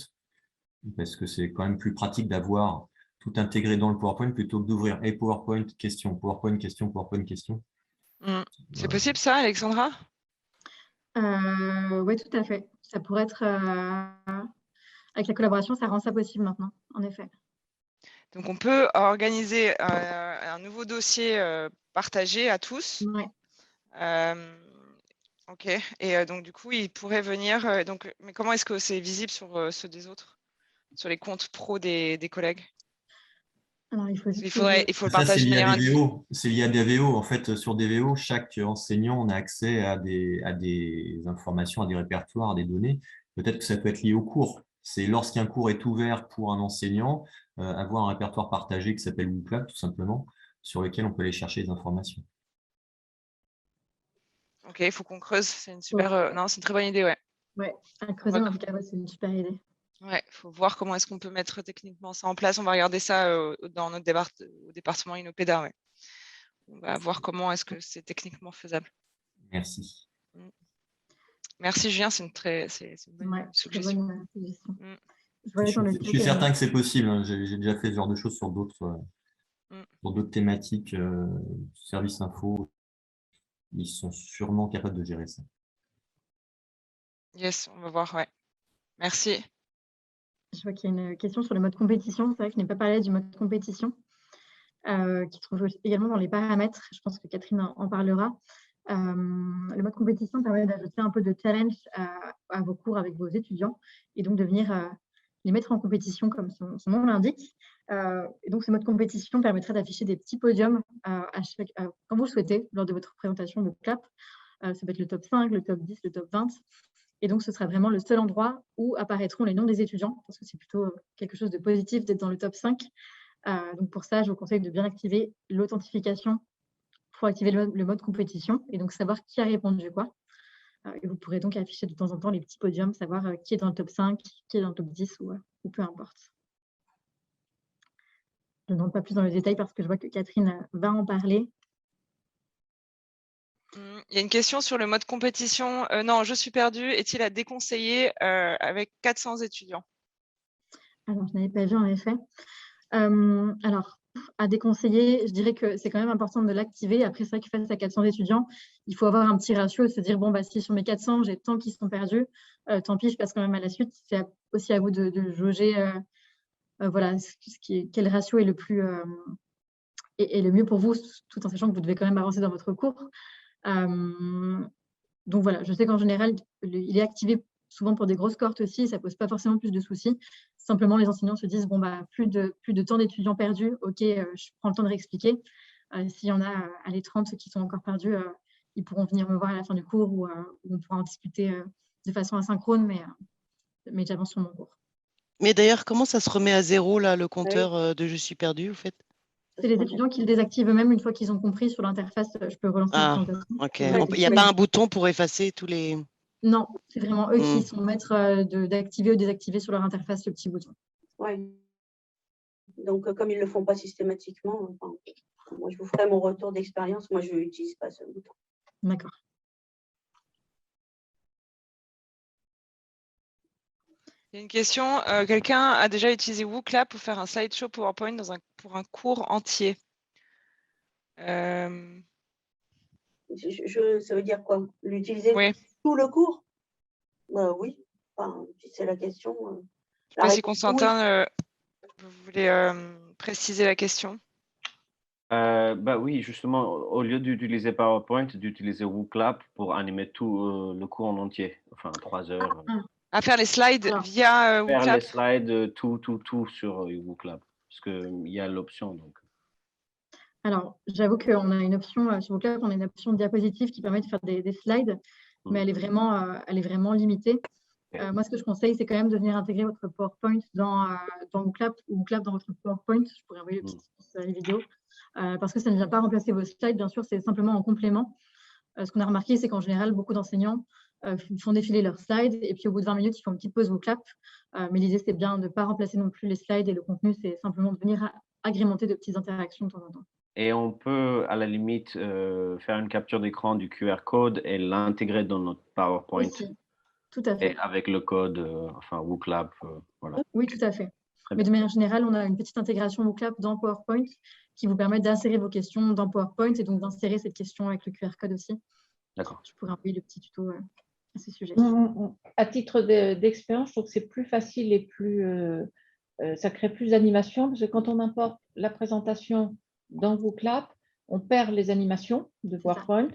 parce que c'est quand même plus pratique d'avoir tout intégré dans le PowerPoint plutôt que d'ouvrir et PowerPoint, question, PowerPoint, question, PowerPoint, question. C'est possible ça, Alexandra? Oui, tout à fait. Ça pourrait être, avec la collaboration, ça rend ça possible maintenant, en effet. Donc, on peut organiser un nouveau dossier partagé à tous. Ouais. OK. Et donc, du coup, il pourrait venir. Mais comment est-ce que c'est visible sur ceux des autres, sur les comptes pro des collègues? Alors, il faut le partager de manière individuelle. C'est lié à DVO. En fait, sur DVO, chaque enseignant on a accès à des informations, à des répertoires, à des données. Peut-être que ça peut être lié au cours. C'est lorsqu'un cours est ouvert pour un enseignant, avoir un répertoire partagé qui s'appelle WooClap, tout simplement, sur lequel on peut aller chercher des informations. OK, il faut qu'on creuse. C'est une super. Non, c'est une très bonne idée, ouais. Ouais, à creuser, en tout cas, c'est une super idée. Ouais, il faut voir comment est-ce qu'on peut mettre techniquement ça en place. On va regarder ça dans notre département Inopeda. Ouais. On va voir comment est-ce que c'est techniquement faisable. Merci. Merci Julien, c'est une bonne suggestion. Je suis certain que c'est possible. Hein. J'ai déjà fait ce genre de choses sur d'autres thématiques, services info. Ils sont sûrement capables de gérer ça. Yes, on va voir, ouais. Merci. Je vois qu'il y a une question sur le mode compétition. C'est vrai que je n'ai pas parlé du mode compétition, qui se trouve également dans les paramètres. Je pense que Catherine en parlera. Le mode compétition permet d'ajouter un peu de challenge à vos cours avec vos étudiants et donc de venir les mettre en compétition comme son nom l'indique. Et donc, ce mode compétition permettrait d'afficher des petits podiums quand vous le souhaitez lors de votre présentation de WooClap. Ça peut être le top 5, le top 10, le top 20. Et donc, ce sera vraiment le seul endroit où apparaîtront les noms des étudiants, parce que c'est plutôt quelque chose de positif d'être dans le top 5. Donc, pour ça, je vous conseille de bien activer l'authentification pour activer le mode compétition et donc savoir qui a répondu quoi. Et vous pourrez donc afficher de temps en temps les petits podiums, savoir qui est dans le top 5, qui est dans le top 10 ou peu importe. Je n'entre pas plus dans le détail parce que je vois que Catherine va en parler. Il y a une question sur le mode compétition. Non, je suis perdue. Est-il à déconseiller avec 400 étudiants? Alors, je n'avais pas vu en effet. Alors, à déconseiller, je dirais que c'est quand même important de l'activer. Après, c'est vrai que face à 400 étudiants, il faut avoir un petit ratio et se dire, bon, bah, si sur mes 400, j'ai tant qui sont perdus, tant pis, je passe quand même à la suite. C'est aussi à vous de jauger voilà, quel ratio est le plus et le mieux pour vous, tout en sachant que vous devez quand même avancer dans votre cours. Donc voilà, je sais qu'en général, il est activé souvent pour des grosses cohortes aussi, ça ne pose pas forcément plus de soucis. Simplement, les enseignants se disent, bon, bah, plus de temps d'étudiants perdus, ok, je prends le temps de réexpliquer. S'il y en a à les 30 qui sont encore perdus, ils pourront venir me voir à la fin du cours ou on pourra en discuter de façon asynchrone, mais j'avance sur mon cours. Mais d'ailleurs, comment ça se remet à zéro, là, le compteur de « je suis perdu » au fait? C'est les étudiants qui le désactivent eux-mêmes une fois qu'ils ont compris sur l'interface. Je peux relancer la présentation. Ok. Il n'y a pas un bouton pour effacer tous les… Non, c'est vraiment eux qui sont maîtres d'activer ou désactiver sur leur interface le petit bouton. Oui. Donc, comme ils ne le font pas systématiquement, moi, je vous ferai mon retour d'expérience. Moi, je n'utilise pas ce bouton. D'accord. Il y a une question. Quelqu'un a déjà utilisé WooClap pour faire un slideshow PowerPoint pour un cours entier? Ça veut dire quoi? L'utiliser tout le cours? Oui. Enfin, si c'est la question. Je ne sais pas si Constantin, vous voulez préciser la question? Oui, justement, au lieu d'utiliser PowerPoint, d'utiliser WooClap pour animer tout le cours en entier, enfin 3 heures. À faire les slides via WooClap? Faire les slides, tout sur WooClap, parce qu'il y a l'option. Donc. Alors, j'avoue qu'on a une option sur WooClap, on a une option diapositive qui permet de faire des slides, mais elle est vraiment limitée. Moi, ce que je conseille, c'est quand même de venir intégrer votre PowerPoint dans WooClap ou WooClap dans votre PowerPoint. Je pourrais envoyer le petit vidéo. Parce que ça ne vient pas remplacer vos slides, bien sûr, c'est simplement en complément. Ce qu'on a remarqué, c'est qu'en général, beaucoup d'enseignants font défiler leurs slides et puis au bout de 20 minutes, ils font une petite pause WooClap. Mais l'idée, c'est bien de ne pas remplacer non plus les slides et le contenu, c'est simplement de venir agrémenter de petites interactions de temps en temps. Et on peut, à la limite, faire une capture d'écran du QR code et l'intégrer dans notre PowerPoint. Aussi. Tout à fait. Et avec le code, WooClap, voilà. Oui, tout à fait. Mais de manière générale, on a une petite intégration WooClap dans PowerPoint qui vous permet d'insérer vos questions dans PowerPoint et donc d'insérer cette question avec le QR code aussi. D'accord. Je pourrais envoyer le petit tuto à ce sujet. À titre d'expérience, je trouve que c'est plus facile et ça crée plus d'animation parce que quand on importe la présentation dans WooClap, on perd les animations de PowerPoint.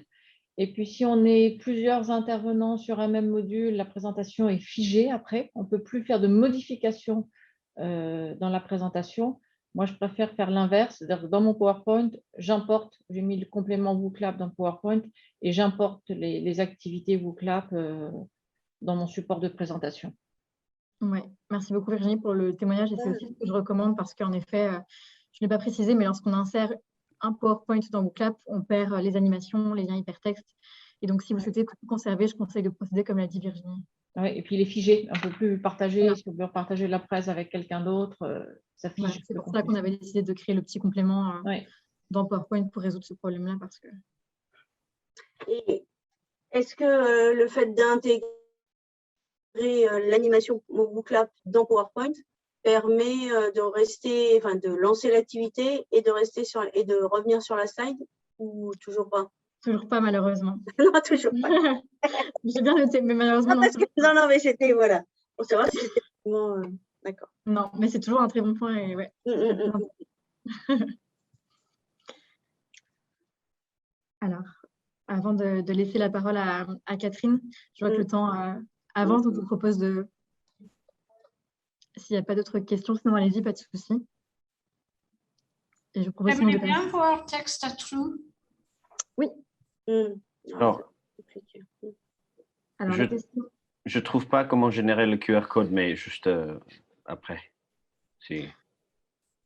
Et puis, si on est plusieurs intervenants sur un même module, la présentation est figée après. On ne peut plus faire de modifications dans la présentation. Moi, je préfère faire l'inverse. C'est-à-dire que dans mon PowerPoint, j'ai mis le complément WooClap dans PowerPoint et j'importe les activités WooClap dans mon support de présentation. Oui, merci beaucoup Virginie pour le témoignage. Et c'est aussi ce que je recommande parce qu'en effet, je n'ai pas précisé, mais lorsqu'on insère un PowerPoint dans WooClap, on perd les animations, les liens hypertextes. Et donc, si vous souhaitez tout conserver, je conseille de procéder comme l'a dit Virginie. Ouais, et puis il est figé, on ne peut plus partager. Voilà. Si on veut partager la presse avec quelqu'un d'autre, ça fige. Ouais, c'est pour ça qu'on avait décidé de créer le petit complément dans PowerPoint pour résoudre ce problème-là. Parce que... Et est-ce que le fait d'intégrer l'animation WooClap dans PowerPoint permet de lancer l'activité et de revenir sur la slide ou toujours pas? Toujours pas, malheureusement. Non, toujours pas. J'ai bien noté, mais malheureusement. Non, mais c'était, voilà. Pour savoir si c'était vraiment. D'accord. Non, mais c'est toujours un très bon point. Et ouais. Alors, avant de laisser la parole à Catherine, je vois que le temps avance, donc je vous propose de. S'il n'y a pas d'autres questions, sinon allez-y, pas de souci. Et je propose. J'aimerais bien voir texte à true. Oui. Alors, je ne trouve pas comment générer le QR code, mais juste après. Si.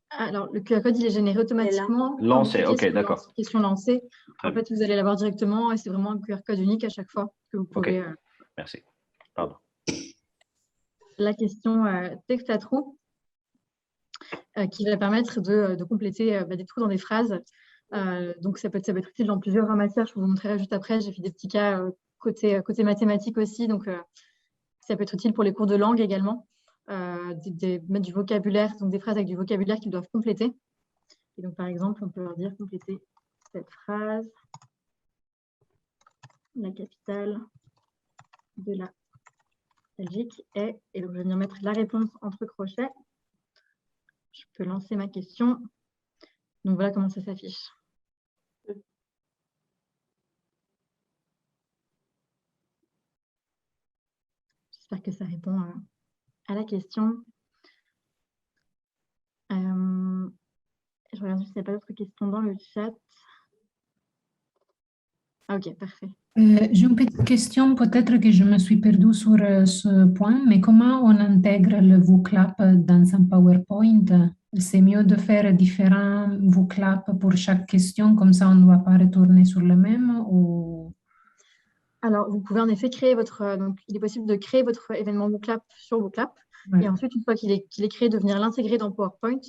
Alors, le QR code, il est généré automatiquement. Lancé, ok, d'accord. Question lancée. En fait, vous allez l'avoir directement et c'est vraiment un QR code unique à chaque fois que vous pouvez. Merci. Pardon. La question texte à trous qui va permettre de compléter des trous dans des phrases. Donc, ça peut être utile dans plusieurs matières. Je vous montrerai juste après. J'ai fait des petits cas côté mathématiques aussi. Donc, ça peut être utile pour les cours de langue également. Mettre du vocabulaire, donc des phrases avec du vocabulaire qu'ils doivent compléter. Et donc, par exemple, on peut leur dire compléter cette phrase. La capitale de la Belgique est... Et donc, je vais venir mettre la réponse entre crochets. Je peux lancer ma question. Donc, voilà comment ça s'affiche. J'espère que ça répond à la question. Je regarde juste s'il n'y a pas d'autres questions dans le chat. Ah, ok, parfait. J'ai une petite question, peut-être que je me suis perdue sur ce point, mais comment on intègre le VooClap dans un PowerPoint? C'est mieux de faire différents VooClap pour chaque question, comme ça on ne doit pas retourner sur le même ou... Alors, vous pouvez en effet créer votre... donc, il est possible de créer votre événement VooClap sur VooClap. Ouais. Et ensuite, une fois qu'il est créé, de venir l'intégrer dans PowerPoint.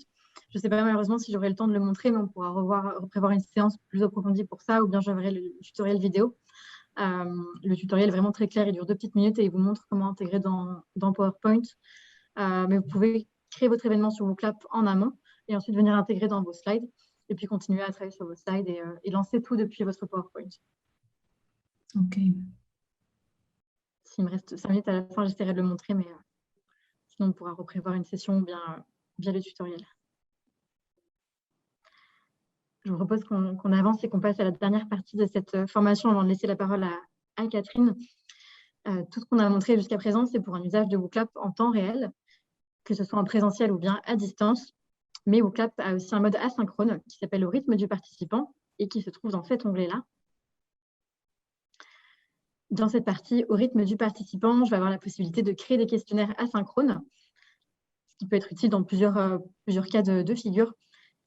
Je ne sais pas malheureusement si j'aurai le temps de le montrer, mais on pourra reprévoir une séance plus approfondie pour ça, ou bien j'enverrai le tutoriel vidéo. Le tutoriel est vraiment très clair, il dure 2 petites minutes et il vous montre comment intégrer dans PowerPoint. Mais vous pouvez créer votre événement sur VooClap en amont et ensuite venir l'intégrer dans vos slides et puis continuer à travailler sur vos slides et lancer tout depuis votre PowerPoint. OK. S'il me reste 5 minutes à la fin, j'essaierai de le montrer, mais sinon on pourra reprévoir une session bien via le tutoriel. Je vous propose qu'on avance et qu'on passe à la dernière partie de cette formation avant de laisser la parole à Catherine. Tout ce qu'on a montré jusqu'à présent, c'est pour un usage de VooClap en temps réel, que ce soit en présentiel ou bien à distance. Mais VooClap a aussi un mode asynchrone qui s'appelle au rythme du participant et qui se trouve dans cet onglet-là. Dans cette partie, au rythme du participant, je vais avoir la possibilité de créer des questionnaires asynchrones, ce qui peut être utile dans plusieurs cas de figure.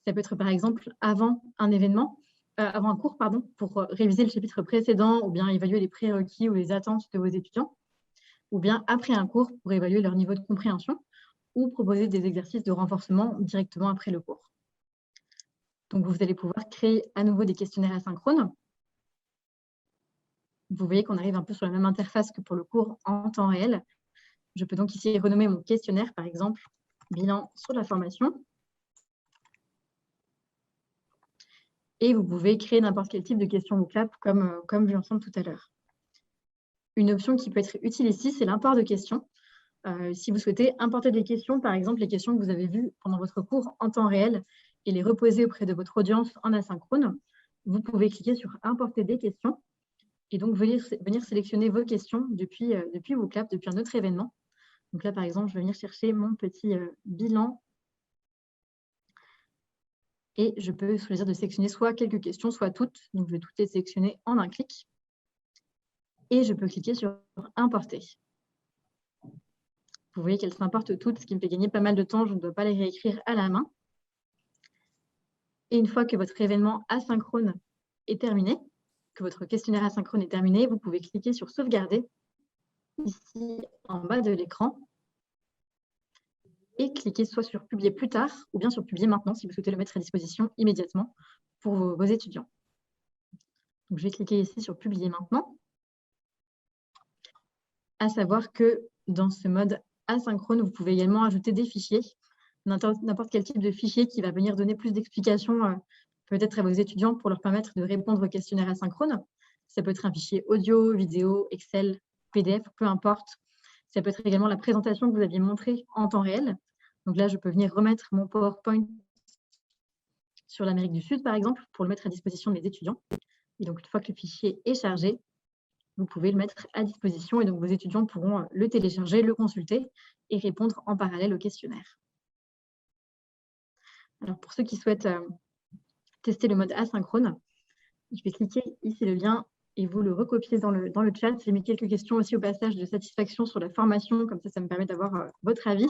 Ça peut être par exemple avant un événement, avant un cours, pardon, pour réviser le chapitre précédent ou bien évaluer les prérequis ou les attentes de vos étudiants, ou bien après un cours pour évaluer leur niveau de compréhension ou proposer des exercices de renforcement directement après le cours. Donc, vous allez pouvoir créer à nouveau des questionnaires asynchrones. Vous voyez qu'on arrive un peu sur la même interface que pour le cours en temps réel. Je peux donc ici renommer mon questionnaire, par exemple, bilan sur la formation. Et vous pouvez créer n'importe quel type de question VooClap comme vu ensemble tout à l'heure. Une option qui peut être utile ici, c'est l'import de questions. Si vous souhaitez importer des questions, par exemple les questions que vous avez vues pendant votre cours en temps réel et les reposer auprès de votre audience en asynchrone, vous pouvez cliquer sur « Importer des questions » et donc venir sélectionner vos questions depuis VooClap, depuis un autre événement. Donc là, par exemple, je vais venir chercher mon petit bilan. Et je peux choisir de sélectionner soit quelques questions, soit toutes. Donc, je vais toutes les sélectionner en un clic. Et je peux cliquer sur « Importer ». Vous voyez qu'elles s'importent toutes, ce qui me fait gagner pas mal de temps. Je ne dois pas les réécrire à la main. Et une fois que votre événement asynchrone est terminé, que votre questionnaire asynchrone est terminé, vous pouvez cliquer sur « Sauvegarder » ici en bas de l'écran. Et cliquer soit sur « Publier plus tard » ou bien sur « Publier maintenant » si vous souhaitez le mettre à disposition immédiatement pour vos étudiants. Donc, je vais cliquer ici sur « Publier maintenant ». À savoir que dans ce mode asynchrone, vous pouvez également ajouter des fichiers, n'importe quel type de fichier qui va venir donner plus d'explications peut-être à vos étudiants pour leur permettre de répondre au questionnaire asynchrone. Ça peut être un fichier audio, vidéo, Excel, PDF, peu importe. Ça peut être également la présentation que vous aviez montrée en temps réel. Donc là, je peux venir remettre mon PowerPoint sur l'Amérique du Sud, par exemple, pour le mettre à disposition de mes étudiants. Et donc, une fois que le fichier est chargé, vous pouvez le mettre à disposition et donc vos étudiants pourront le télécharger, le consulter et répondre en parallèle au questionnaire. Alors, pour ceux qui souhaitent tester le mode asynchrone, je vais cliquer ici le lien et vous le recopiez dans le chat. J'ai mis quelques questions aussi au passage de satisfaction sur la formation, comme ça me permet d'avoir votre avis.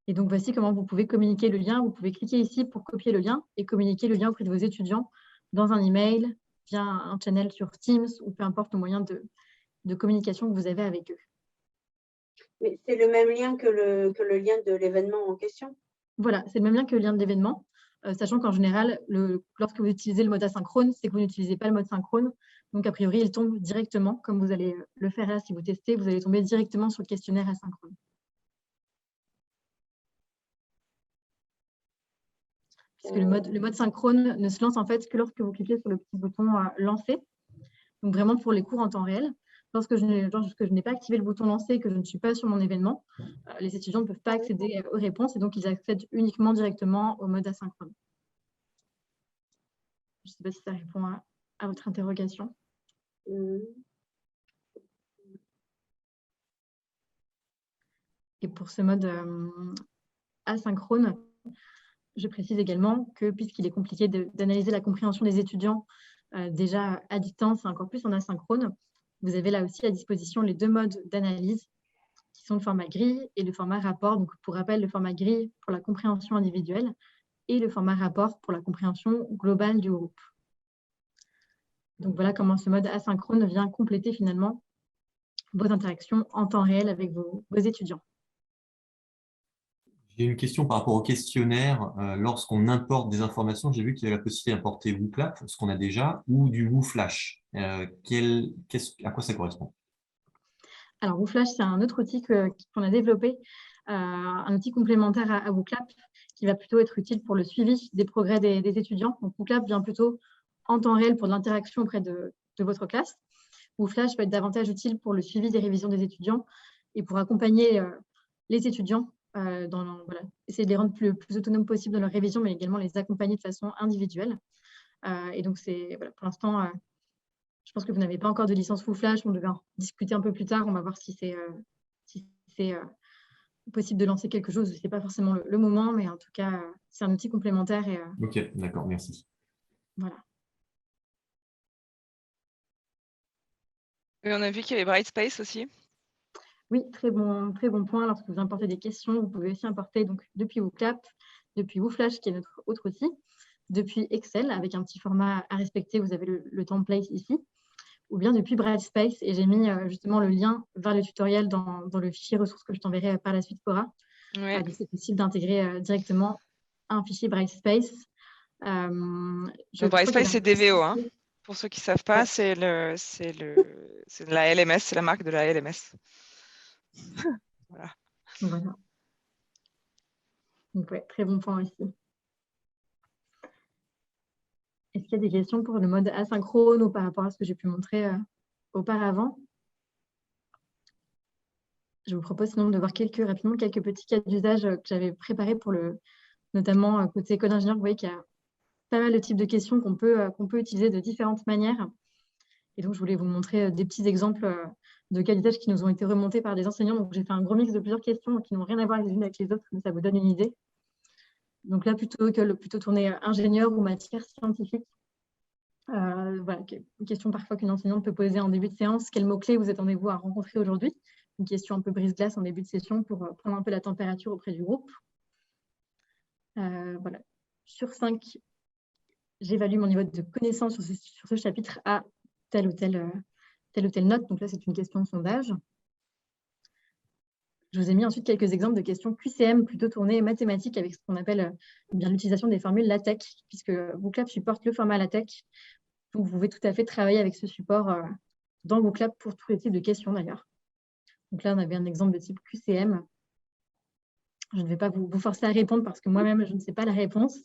Et donc, voici comment vous pouvez communiquer le lien. Vous pouvez cliquer ici pour copier le lien et communiquer le lien auprès de vos étudiants dans un email, via un channel sur Teams ou peu importe le moyen de communication que vous avez avec eux. Mais c'est le même lien que le lien de l'événement en question? Voilà, c'est le même lien que le lien de l'événement, sachant qu'en général, lorsque vous utilisez le mode asynchrone, c'est que vous n'utilisez pas le mode synchrone. Donc, a priori, il tombe directement, comme vous allez le faire là si vous testez, vous allez tomber directement sur le questionnaire asynchrone. Puisque le mode synchrone ne se lance en fait que lorsque vous cliquez sur le petit bouton « Lancer ». Donc, vraiment pour les cours en temps réel. lorsque je n'ai pas activé le bouton lancer et que je ne suis pas sur mon événement, les étudiants ne peuvent pas accéder aux réponses et donc ils accèdent uniquement directement au mode asynchrone. Je ne sais pas si ça répond à votre interrogation. Et pour ce mode asynchrone, je précise également que puisqu'il est compliqué d'analyser la compréhension des étudiants déjà à distance et encore plus en asynchrone, vous avez là aussi à disposition les deux modes d'analyse qui sont le format grille et le format rapport. Donc, pour rappel, le format grille pour la compréhension individuelle et le format rapport pour la compréhension globale du groupe. Donc, voilà comment ce mode asynchrone vient compléter finalement vos interactions en temps réel avec vos étudiants. J'ai une question par rapport au questionnaire. Lorsqu'on importe des informations, j'ai vu qu'il y avait la possibilité d'importer WooClap, ce qu'on a déjà, ou du WooFlash. À quoi ça correspond? Alors, WooFlash, c'est un autre outil qu'on a développé, un outil complémentaire à WooClap, qui va plutôt être utile pour le suivi des progrès des étudiants. Donc, WooClap vient plutôt en temps réel pour de l'interaction auprès de votre classe. WooFlash va être davantage utile pour le suivi des révisions des étudiants et pour accompagner les étudiants essayer de les rendre plus autonomes possible dans leur révision, mais également les accompagner de façon individuelle. Et donc, pour l'instant, je pense que vous n'avez pas encore de licence WooFlash. On devait en discuter un peu plus tard. On va voir si c'est possible de lancer quelque chose. Ce n'est pas forcément le moment, mais en tout cas, c'est un outil complémentaire. Ok, d'accord, merci. Voilà. Et on a vu qu'il y avait Brightspace aussi. Oui, très bon point. Lorsque vous importez des questions, vous pouvez aussi importer donc, depuis WooClap, depuis WooFlash, qui est notre autre outil, depuis Excel, avec un petit format à respecter. Vous avez le template ici, ou bien depuis Brightspace. Et j'ai mis justement le lien vers le tutoriel dans le fichier ressources que je t'enverrai par la suite, Cora. Ouais. Donc, c'est possible d'intégrer directement un fichier Brightspace. Brightspace, c'est DVO. Hein. Pour ceux qui ne savent pas, c'est la LMS, c'est la marque de la LMS. Voilà. Donc, ouais, très bon point aussi. Est-ce qu'il y a des questions pour le mode asynchrone ou par rapport à ce que j'ai pu montrer auparavant? Je vous propose sinon de voir rapidement quelques petits cas d'usage que j'avais préparés pour notamment côté code ingénieur. Vous voyez qu'il y a pas mal de types de questions qu'on peut utiliser de différentes manières. Et donc, je voulais vous montrer des petits exemples de cas d'usage qui nous ont été remontés par des enseignants. Donc, j'ai fait un gros mix de plusieurs questions qui n'ont rien à voir les unes avec les autres, mais ça vous donne une idée. Donc là, plutôt tourner ingénieur ou matière scientifique. Voilà, une question parfois qu'une enseignante peut poser en début de séance. Quels mots-clés vous attendez-vous à rencontrer aujourd'hui? Une question un peu brise-glace en début de session pour prendre un peu la température auprès du groupe. Voilà. Sur 5, j'évalue mon niveau de connaissance sur ce chapitre à telle ou telle note. Donc là, c'est une question de sondage. Je vous ai mis ensuite quelques exemples de questions QCM plutôt tournées mathématiques avec ce qu'on appelle l'utilisation des formules LaTeX, puisque WooClap supporte le format LaTeX. Donc, vous pouvez tout à fait travailler avec ce support dans WooClap pour tous les types de questions d'ailleurs. Donc là, on avait un exemple de type QCM. Je ne vais pas vous forcer à répondre parce que moi-même, je ne sais pas la réponse.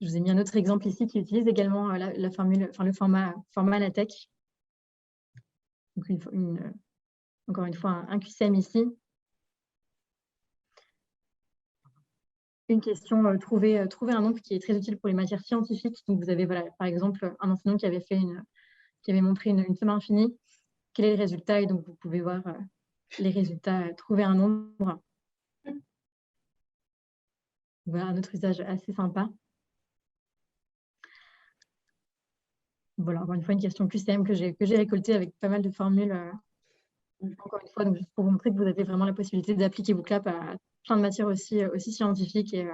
Je vous ai mis un autre exemple ici qui utilise également le format LaTeX. Donc, encore une fois, un QCM ici. Une question, trouver un nombre qui est très utile pour les matières scientifiques. Donc, vous avez, par exemple, un enseignant qui avait montré une somme infinie. Quel est le résultat? Et donc, vous pouvez voir les résultats, trouver un nombre. Voilà un autre usage assez sympa. Voilà, encore une fois, une question QCM que j'ai récoltée avec pas mal de formules. Encore une fois, donc juste pour vous montrer que vous avez vraiment la possibilité d'appliquer WooClap à plein de matières aussi scientifiques. Et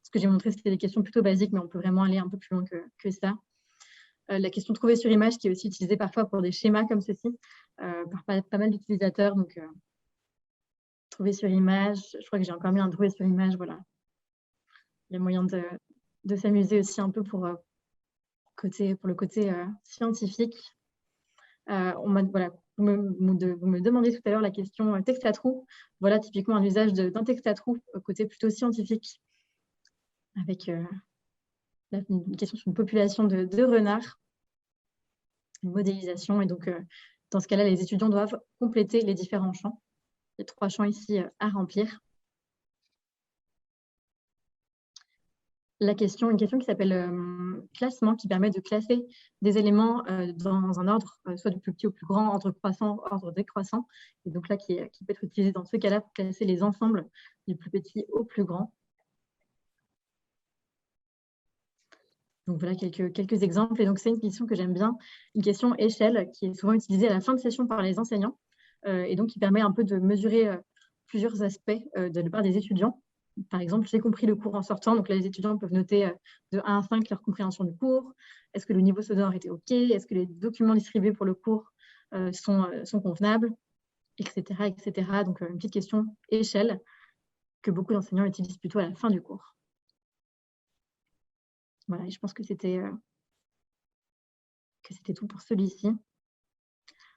ce que j'ai montré, c'était des questions plutôt basiques, mais on peut vraiment aller un peu plus loin que ça. La question trouvée sur image, qui est aussi utilisée parfois pour des schémas comme ceci, par pas mal d'utilisateurs. Donc, trouver sur image, je crois que j'ai encore mis un trouver sur image. Voilà. Il y a moyen de s'amuser aussi un peu pour le côté scientifique. Voilà, vous me demandiez tout à l'heure la question texte à trous. Voilà typiquement un usage d'un texte à trous côté plutôt scientifique, avec une question sur une population de renards. une modélisation. Et donc, dans ce cas-là, les étudiants doivent compléter les différents champs. Il y a 3 champs ici à remplir. Une question qui s'appelle classement, qui permet de classer des éléments dans un ordre, soit du plus petit au plus grand, ordre croissant, ordre décroissant. Et donc là, qui peut être utilisé dans ce cas-là pour classer les ensembles du plus petit au plus grand. Donc voilà quelques exemples. Et donc c'est une question que j'aime bien, une question échelle qui est souvent utilisée à la fin de session par les enseignants et donc qui permet un peu de mesurer plusieurs aspects de la part des étudiants. Par exemple, j'ai compris le cours en sortant. Donc là, les étudiants peuvent noter de 1 à 5 leur compréhension du cours. Est-ce que le niveau sonore était OK? Est-ce que les documents distribués pour le cours sont convenables? Etc. etc. Donc une petite question échelle que beaucoup d'enseignants utilisent plutôt à la fin du cours. Voilà, et je pense que c'était tout pour celui-ci.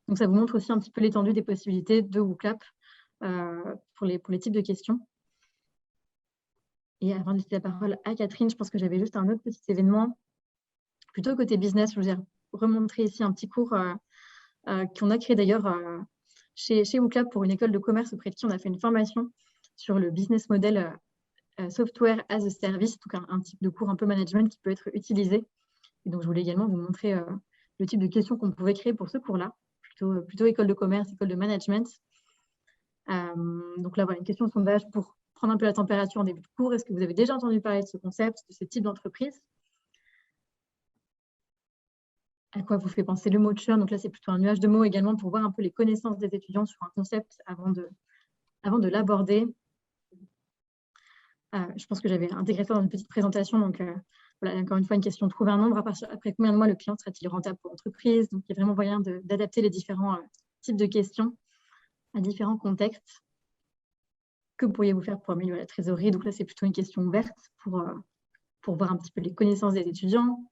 Donc, ça vous montre aussi un petit peu l'étendue des possibilités de WooClap pour les types de questions. Et avant de laisser la parole à Catherine, je pense que j'avais juste un autre petit événement, plutôt côté business. Je vous ai remontré ici un petit cours qu'on a créé d'ailleurs chez WooClap pour une école de commerce auprès de qui on a fait une formation sur le business model software as a service, donc un type de cours un peu management qui peut être utilisé. Et donc, je voulais également vous montrer le type de questions qu'on pouvait créer pour ce cours-là, plutôt école de commerce, école de management. Donc là, voilà, une question de sondage pour prendre un peu la température en début de cours. Est-ce que vous avez déjà entendu parler de ce concept, de ce type d'entreprise? À quoi vous fait penser le mot churn? Donc là, c'est plutôt un nuage de mots également pour voir un peu les connaissances des étudiants sur un concept avant de l'aborder. Je pense que j'avais intégré ça dans une petite présentation. Donc, voilà, encore une fois, une question, trouver un nombre après combien de mois le client sera-t-il rentable pour l'entreprise? Donc, il y a vraiment moyen d'adapter les différents types de questions à différents contextes. Que pourriez-vous faire pour améliorer la trésorerie? Donc là, c'est plutôt une question ouverte pour voir un petit peu les connaissances des étudiants.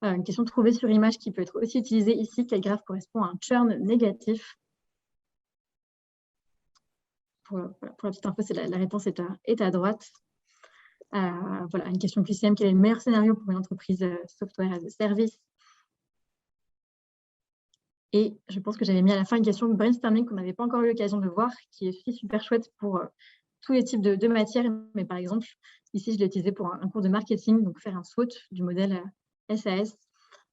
Une question trouvée sur image qui peut être aussi utilisée ici. Quel graphe correspond à un churn négatif? Pour la petite info, la réponse est à droite. Voilà, une question QCM, quel est le meilleur scénario pour une entreprise software as a service? Et je pense que j'avais mis à la fin une question de brainstorming qu'on n'avait pas encore eu l'occasion de voir, qui est aussi super chouette pour tous les types de matières. Mais par exemple, ici, je l'ai utilisé pour un cours de marketing, donc faire un SWOT du modèle SAS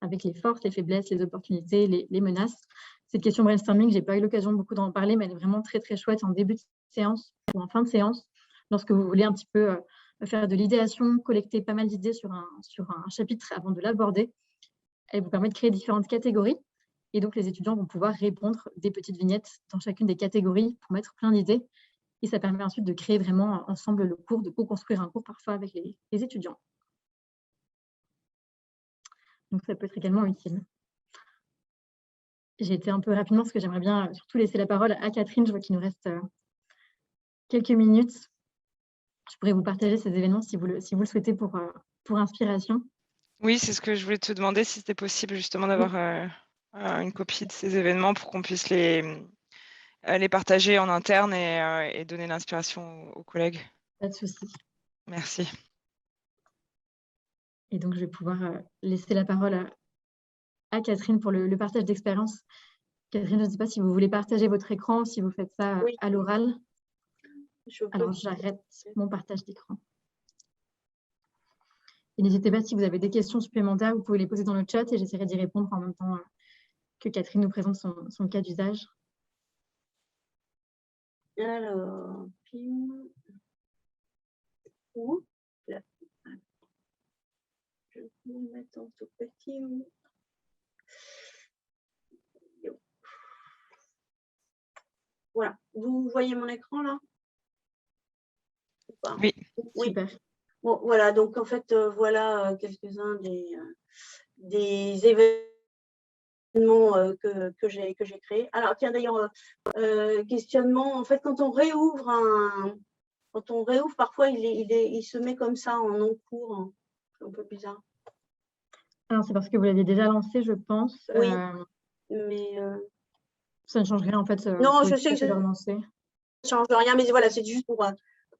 avec les forces, les faiblesses, les opportunités, les menaces. Cette question brainstorming, je n'ai pas eu l'occasion beaucoup d'en parler, mais elle est vraiment très, très chouette en début de séance ou en fin de séance, lorsque vous voulez un petit peu faire de l'idéation, collecter pas mal d'idées sur un chapitre avant de l'aborder. Elle vous permet de créer différentes catégories. Et donc, les étudiants vont pouvoir répondre des petites vignettes dans chacune des catégories pour mettre plein d'idées. Et ça permet ensuite de créer vraiment ensemble le cours, de co-construire un cours parfois avec les étudiants. Donc, ça peut être également utile. J'ai été un peu rapidement parce que j'aimerais bien surtout laisser la parole à Catherine. Je vois qu'il nous reste quelques minutes. Je pourrais vous partager ces événements si vous le souhaitez pour inspiration. Oui, c'est ce que je voulais te demander, si c'était possible justement d'avoir une copie de ces événements pour qu'on puisse les partager en interne et donner l'inspiration aux collègues. Pas de souci. Merci. Et donc, je vais pouvoir laisser la parole à Catherine pour le partage d'expérience. Catherine, je ne sais pas si vous voulez partager votre écran, si vous faites ça à l'oral. Alors, j'arrête mon partage d'écran. Et n'hésitez pas, si vous avez des questions supplémentaires, vous pouvez les poser dans le chat et j'essaierai d'y répondre en même temps que Catherine nous présente son cas d'usage. Alors, je vais vous mettre en tout petit. Voilà, vous voyez mon écran là? Oui. Super. Bon, voilà, donc en fait, voilà quelques-uns des événements que j'ai créés. Alors, tiens, d'ailleurs, questionnement, en fait, quand on réouvre parfois, il se met comme ça en non-cours. C'est un peu bizarre. Alors, c'est parce que vous l'aviez déjà lancé, je pense. Oui, mais... Ça ne change rien, en fait. Non, je sais que ça ne change rien, mais voilà, c'est juste pour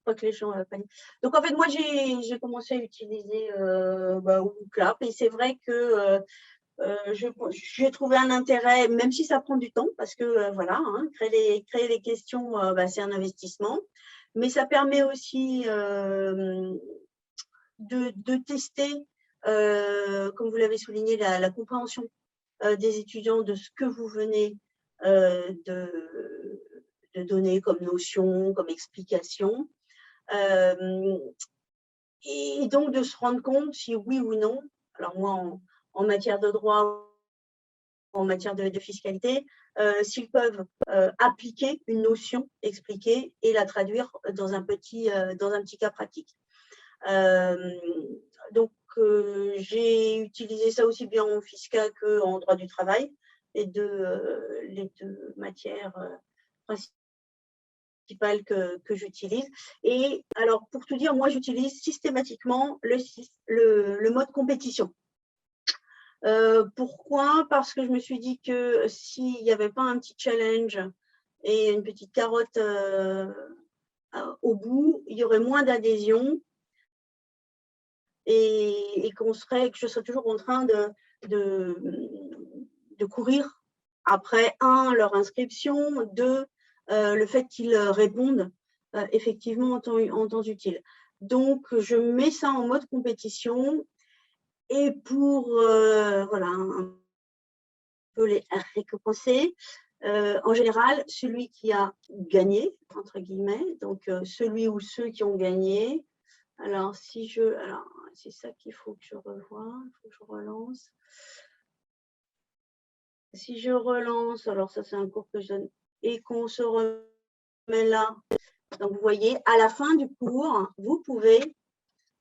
pas que les gens paniquent. Donc, en fait, moi, j'ai commencé à utiliser WooClap et c'est vrai que j'ai trouvé un intérêt, même si ça prend du temps, parce que voilà, hein, créer les questions, c'est un investissement, mais ça permet aussi de tester, comme vous l'avez souligné, la compréhension des étudiants de ce que vous venez de donner comme notion, comme explication, et donc de se rendre compte si oui ou non, alors moi en matière de droit, en matière de fiscalité, s'ils peuvent appliquer une notion expliquée et la traduire dans un petit cas pratique. Donc, j'ai utilisé ça aussi bien en fiscal qu'en droit du travail, les deux matières principales que j'utilise. Et alors, pour tout dire, moi, j'utilise systématiquement le mode compétition. Pourquoi? Parce que je me suis dit que s'il n'y avait pas un petit challenge et une petite carotte au bout, il y aurait moins d'adhésion et que je serais toujours en train de courir après, leur inscription, 2, le fait qu'ils répondent effectivement en temps utile. Donc, je mets ça en mode compétition. Et pour voilà, un peu les récompenser, en général, celui qui a gagné, entre guillemets, donc celui ou ceux qui ont gagné. Alors, c'est ça qu'il faut que je revoie, il faut que je relance. Si je relance, alors ça c'est un cours que je donne, et qu'on se remet là, donc vous voyez, à la fin du cours, vous pouvez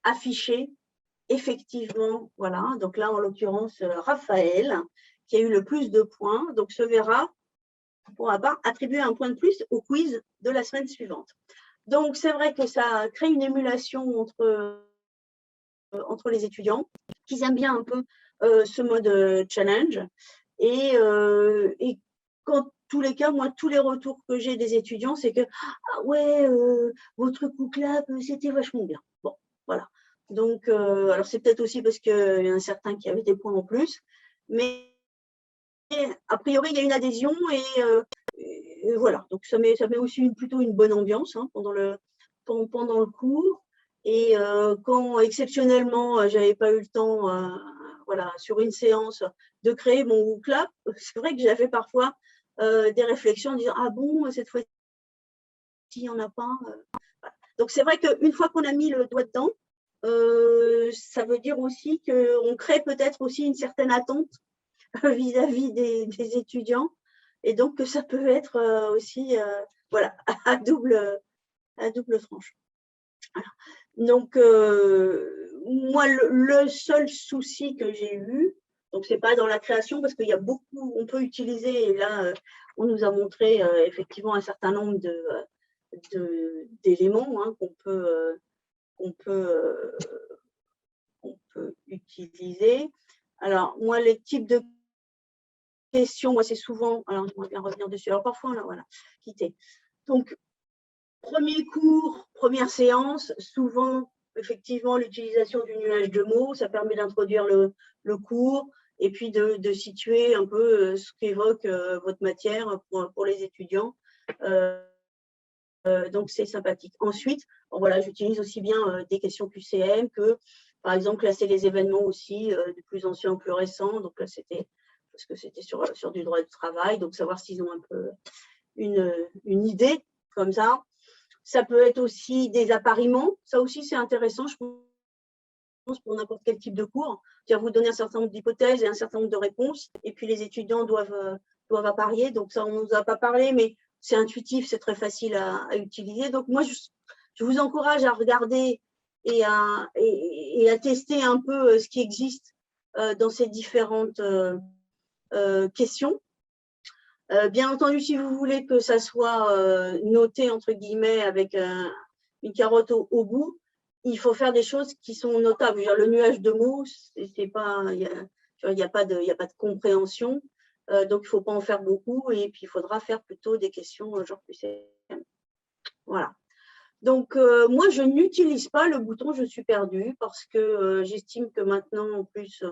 afficher effectivement, voilà, donc là en l'occurrence Raphaël, qui a eu le plus de points, donc se verra, on pourra pas attribuer un point de plus au quiz de la semaine suivante. Donc c'est vrai que ça crée une émulation entre les étudiants, qui aiment bien un peu ce mode challenge, et quand tous les cas, moi, tous les retours que j'ai des étudiants, c'est que ah ouais, votre WooClap, c'était vachement bien. Bon, voilà. Donc, alors c'est peut-être aussi parce qu'il y en a certains qui avaient des points en plus, mais a priori, il y a une adhésion et voilà. Donc, ça met aussi plutôt une bonne ambiance hein, pendant le cours. Et quand exceptionnellement, j'avais pas eu le temps, voilà, sur une séance, de créer mon WooClap, c'est vrai que j'avais parfois des réflexions en disant ah bon, cette fois-ci, il n'y en a pas. Voilà. Donc, c'est vrai qu'une fois qu'on a mis le doigt dedans, ça veut dire aussi qu'on crée peut-être aussi une certaine attente vis-à-vis des étudiants et donc que ça peut être aussi voilà, à double tranche. Voilà. Donc, moi, le seul souci que j'ai eu, donc c'est pas dans la création parce qu'il y a beaucoup, on peut utiliser, et là, on nous a montré effectivement un certain nombre d'éléments hein, qu'on peut utiliser. Alors, moi, les types de questions, moi, c'est souvent, alors j'aimerais bien revenir dessus, alors parfois, là, voilà, quitter. Donc, premier cours, première séance, souvent, effectivement, l'utilisation du nuage de mots, ça permet d'introduire le cours et puis de situer un peu ce qu'évoque votre matière pour les étudiants. Donc, c'est sympathique. Ensuite, voilà, j'utilise aussi bien des questions QCM que, par exemple, classer les événements aussi de plus anciens ou plus récents. Donc là, c'était parce que c'était sur du droit du travail, donc savoir s'ils ont un peu une idée comme ça. Ça peut être aussi des appariements. Ça aussi, c'est intéressant, je pense, pour n'importe quel type de cours. C'est-à-dire vous donner un certain nombre d'hypothèses et un certain nombre de réponses, et puis les étudiants doivent apparier. Donc ça, on ne nous a pas parlé, mais c'est intuitif, c'est très facile à utiliser. Donc moi, je vous encourage à regarder et à tester un peu ce qui existe dans ces différentes questions. Bien entendu, si vous voulez que ça soit noté, entre guillemets, avec une carotte au bout, il faut faire des choses qui sont notables. Le nuage de mots, c'est pas, il n'y a pas de compréhension. Donc, il ne faut pas en faire beaucoup et puis il faudra faire plutôt des questions genre plus CM. Voilà. Donc, moi, je n'utilise pas le bouton « Je suis perdu » parce que j'estime que maintenant, en plus,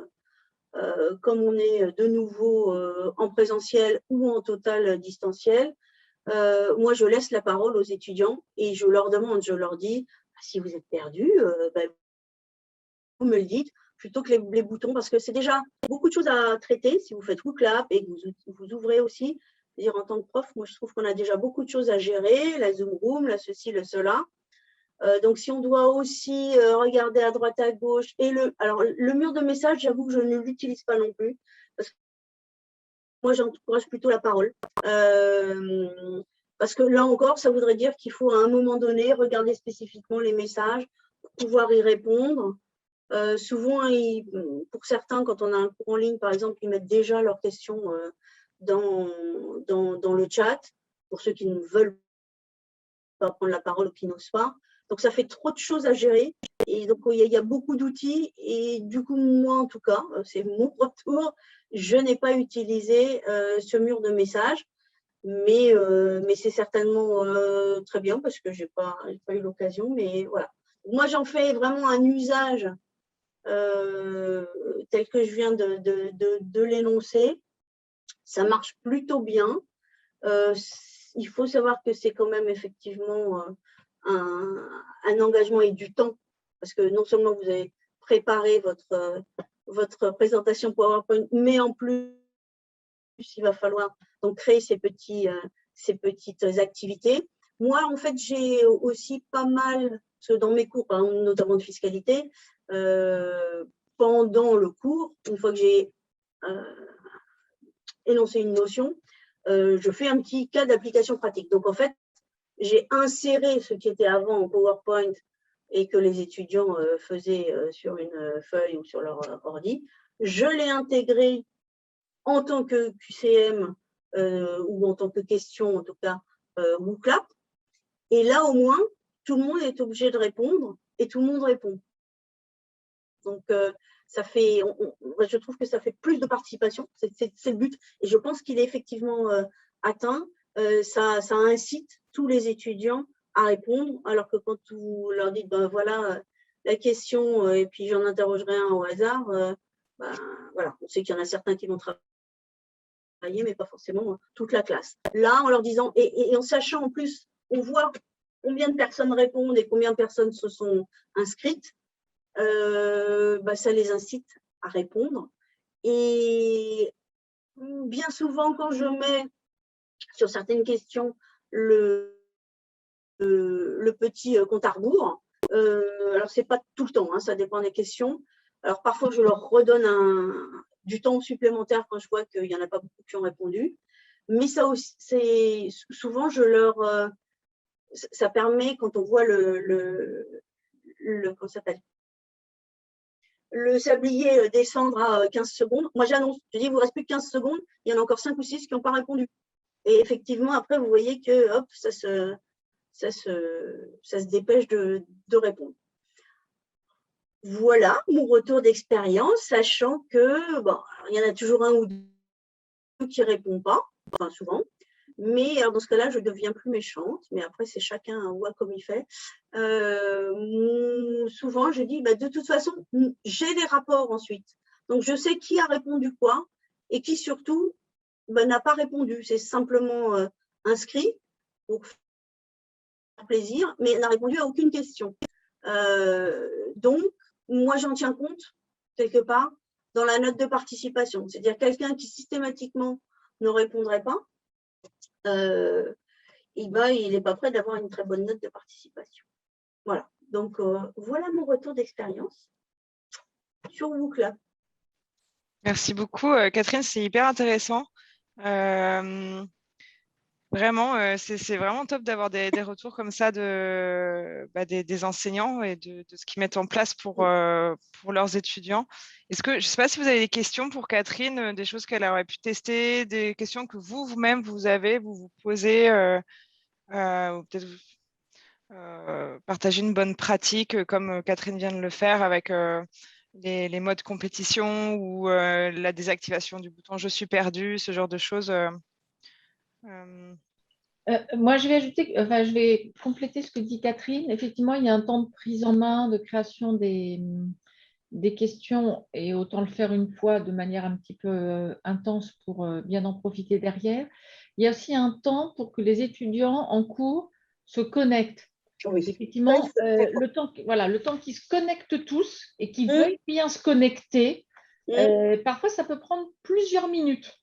comme on est de nouveau en présentiel ou en total distanciel, moi, je laisse la parole aux étudiants et je leur demande, je leur dis, si vous êtes perdus, vous me le dites, plutôt que les boutons, parce que c'est déjà beaucoup de choses à traiter si vous faites WooClap et que vous ouvrez aussi. Dire, en tant que prof, moi, je trouve qu'on a déjà beaucoup de choses à gérer, la Zoom Room, la ceci, le cela. Donc, si on doit aussi regarder à droite, à gauche, et alors, le mur de message, j'avoue que je ne l'utilise pas non plus, parce que moi, j'encourage plutôt la parole. Parce que là encore, ça voudrait dire qu'il faut à un moment donné regarder spécifiquement les messages pour pouvoir y répondre. Souvent, pour certains, quand on a un cours en ligne, par exemple, ils mettent déjà leurs questions dans le chat, pour ceux qui ne veulent pas prendre la parole ou qui n'osent pas. Donc, ça fait trop de choses à gérer. Et donc, il y a beaucoup d'outils. Et du coup, moi, en tout cas, c'est mon retour, je n'ai pas utilisé ce mur de messages. Mais c'est certainement très bien parce que je n'ai pas eu l'occasion. Mais voilà. Moi, j'en fais vraiment un usage tel que je viens de l'énoncer. Ça marche plutôt bien. Il faut savoir que c'est quand même effectivement un engagement et du temps, parce que non seulement vous avez préparé votre présentation PowerPoint, mais en plus, il va falloir donc créer ces petites activités. Moi, en fait, j'ai aussi pas mal, parce que dans mes cours, notamment de fiscalité, pendant le cours, une fois que j'ai énoncé une notion, je fais un petit cas d'application pratique. Donc, en fait, j'ai inséré ce qui était avant en PowerPoint et que les étudiants faisaient sur une feuille ou sur leur ordi. Je l'ai intégré en tant que QCM ou en tant que question, en tout cas, WooClap. Et là, au moins, tout le monde est obligé de répondre et tout le monde répond. Donc, ça fait, je trouve que ça fait plus de participation, c'est le but. Et je pense qu'il est effectivement atteint. Ça incite tous les étudiants à répondre, alors que quand vous leur dites, ben voilà la question, et puis j'en interrogerai un au hasard, voilà, on sait qu'il y en a certains qui vont travailler, mais pas forcément toute la classe. Là, en leur disant, et en sachant en plus, on voit combien de personnes répondent et combien de personnes se sont inscrites, ça les incite à répondre. Et bien souvent, quand je mets sur certaines questions le petit compte à rebours, alors c'est pas tout le temps, hein, ça dépend des questions. Alors parfois, je leur redonne du temps supplémentaire quand je vois qu'il n'y en a pas beaucoup qui ont répondu. Mais ça aussi, c'est souvent, ça permet, quand on voit comment ça s'appelle, le sablier descendre à 15 secondes. Moi, j'annonce, je dis, il vous reste plus que 15 secondes, il y en a encore 5 ou 6 qui n'ont pas répondu. Et effectivement, après, vous voyez que hop, ça se dépêche de répondre. Voilà mon retour d'expérience, sachant que, bon, il y en a toujours un ou deux qui ne répondent pas, enfin souvent. Mais alors dans ce cas-là, je ne deviens plus méchante, mais après, c'est chacun voit comme il fait. Souvent, je dis, de toute façon, j'ai les rapports ensuite. Donc, je sais qui a répondu quoi et qui surtout n'a pas répondu. C'est simplement inscrit pour faire plaisir, mais n'a répondu à aucune question. Donc, moi, j'en tiens compte quelque part dans la note de participation. C'est-à-dire quelqu'un qui systématiquement ne répondrait pas, il n'est pas prêt d'avoir une très bonne note de participation. Voilà. Donc, voilà mon retour d'expérience sur WooClap. Merci beaucoup, Catherine. C'est hyper intéressant. Vraiment, c'est vraiment top d'avoir des retours comme ça des enseignants et de ce qu'ils mettent en place pour leurs étudiants. Je ne sais pas si vous avez des questions pour Catherine, des choses qu'elle aurait pu tester, des questions que vous-même vous posez, ou peut-être partager une bonne pratique comme Catherine vient de le faire avec les modes compétition ou la désactivation du bouton « Je suis perdu », ce genre de choses. Moi, je vais compléter ce que dit Catherine. Effectivement, il y a un temps de prise en main, de création des des questions et autant le faire une fois de manière un petit peu intense pour bien en profiter derrière. Il y a aussi un temps pour que les étudiants en cours se connectent. Oui. Effectivement, le temps qu'ils se connectent tous et qu'ils veuillent bien se connecter, parfois ça peut prendre plusieurs minutes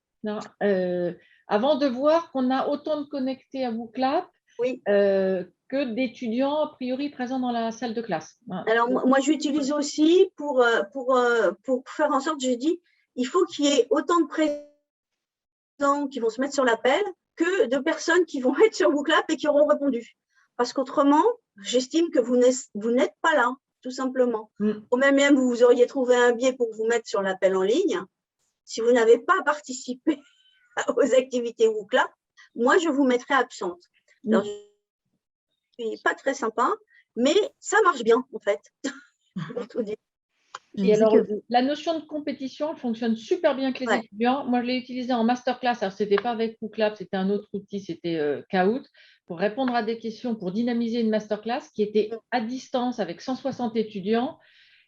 avant de voir qu'on a autant de connectés à WooClap que d'étudiants a priori présents dans la salle de classe. Alors moi j'utilise aussi pour faire en sorte, je dis, il faut qu'il y ait autant de présents qui vont se mettre sur l'appel que de personnes qui vont être sur WooClap et qui auront répondu. Parce qu'autrement, j'estime que vous n'êtes pas là, tout simplement. Ou même vous auriez trouvé un biais pour vous mettre sur l'appel en ligne. Si vous n'avez pas participé aux activités WooClap, moi, je vous mettrai absente. Alors, je ne suis pas très sympa, mais ça marche bien, en fait. Pour tout dire. Et alors, la notion de compétition fonctionne super bien avec les étudiants. Moi, je l'ai utilisée en masterclass. Alors, ce n'était pas avec WooClap, c'était un autre outil, c'était Kahoot, pour répondre à des questions, pour dynamiser une masterclass qui était à distance avec 160 étudiants.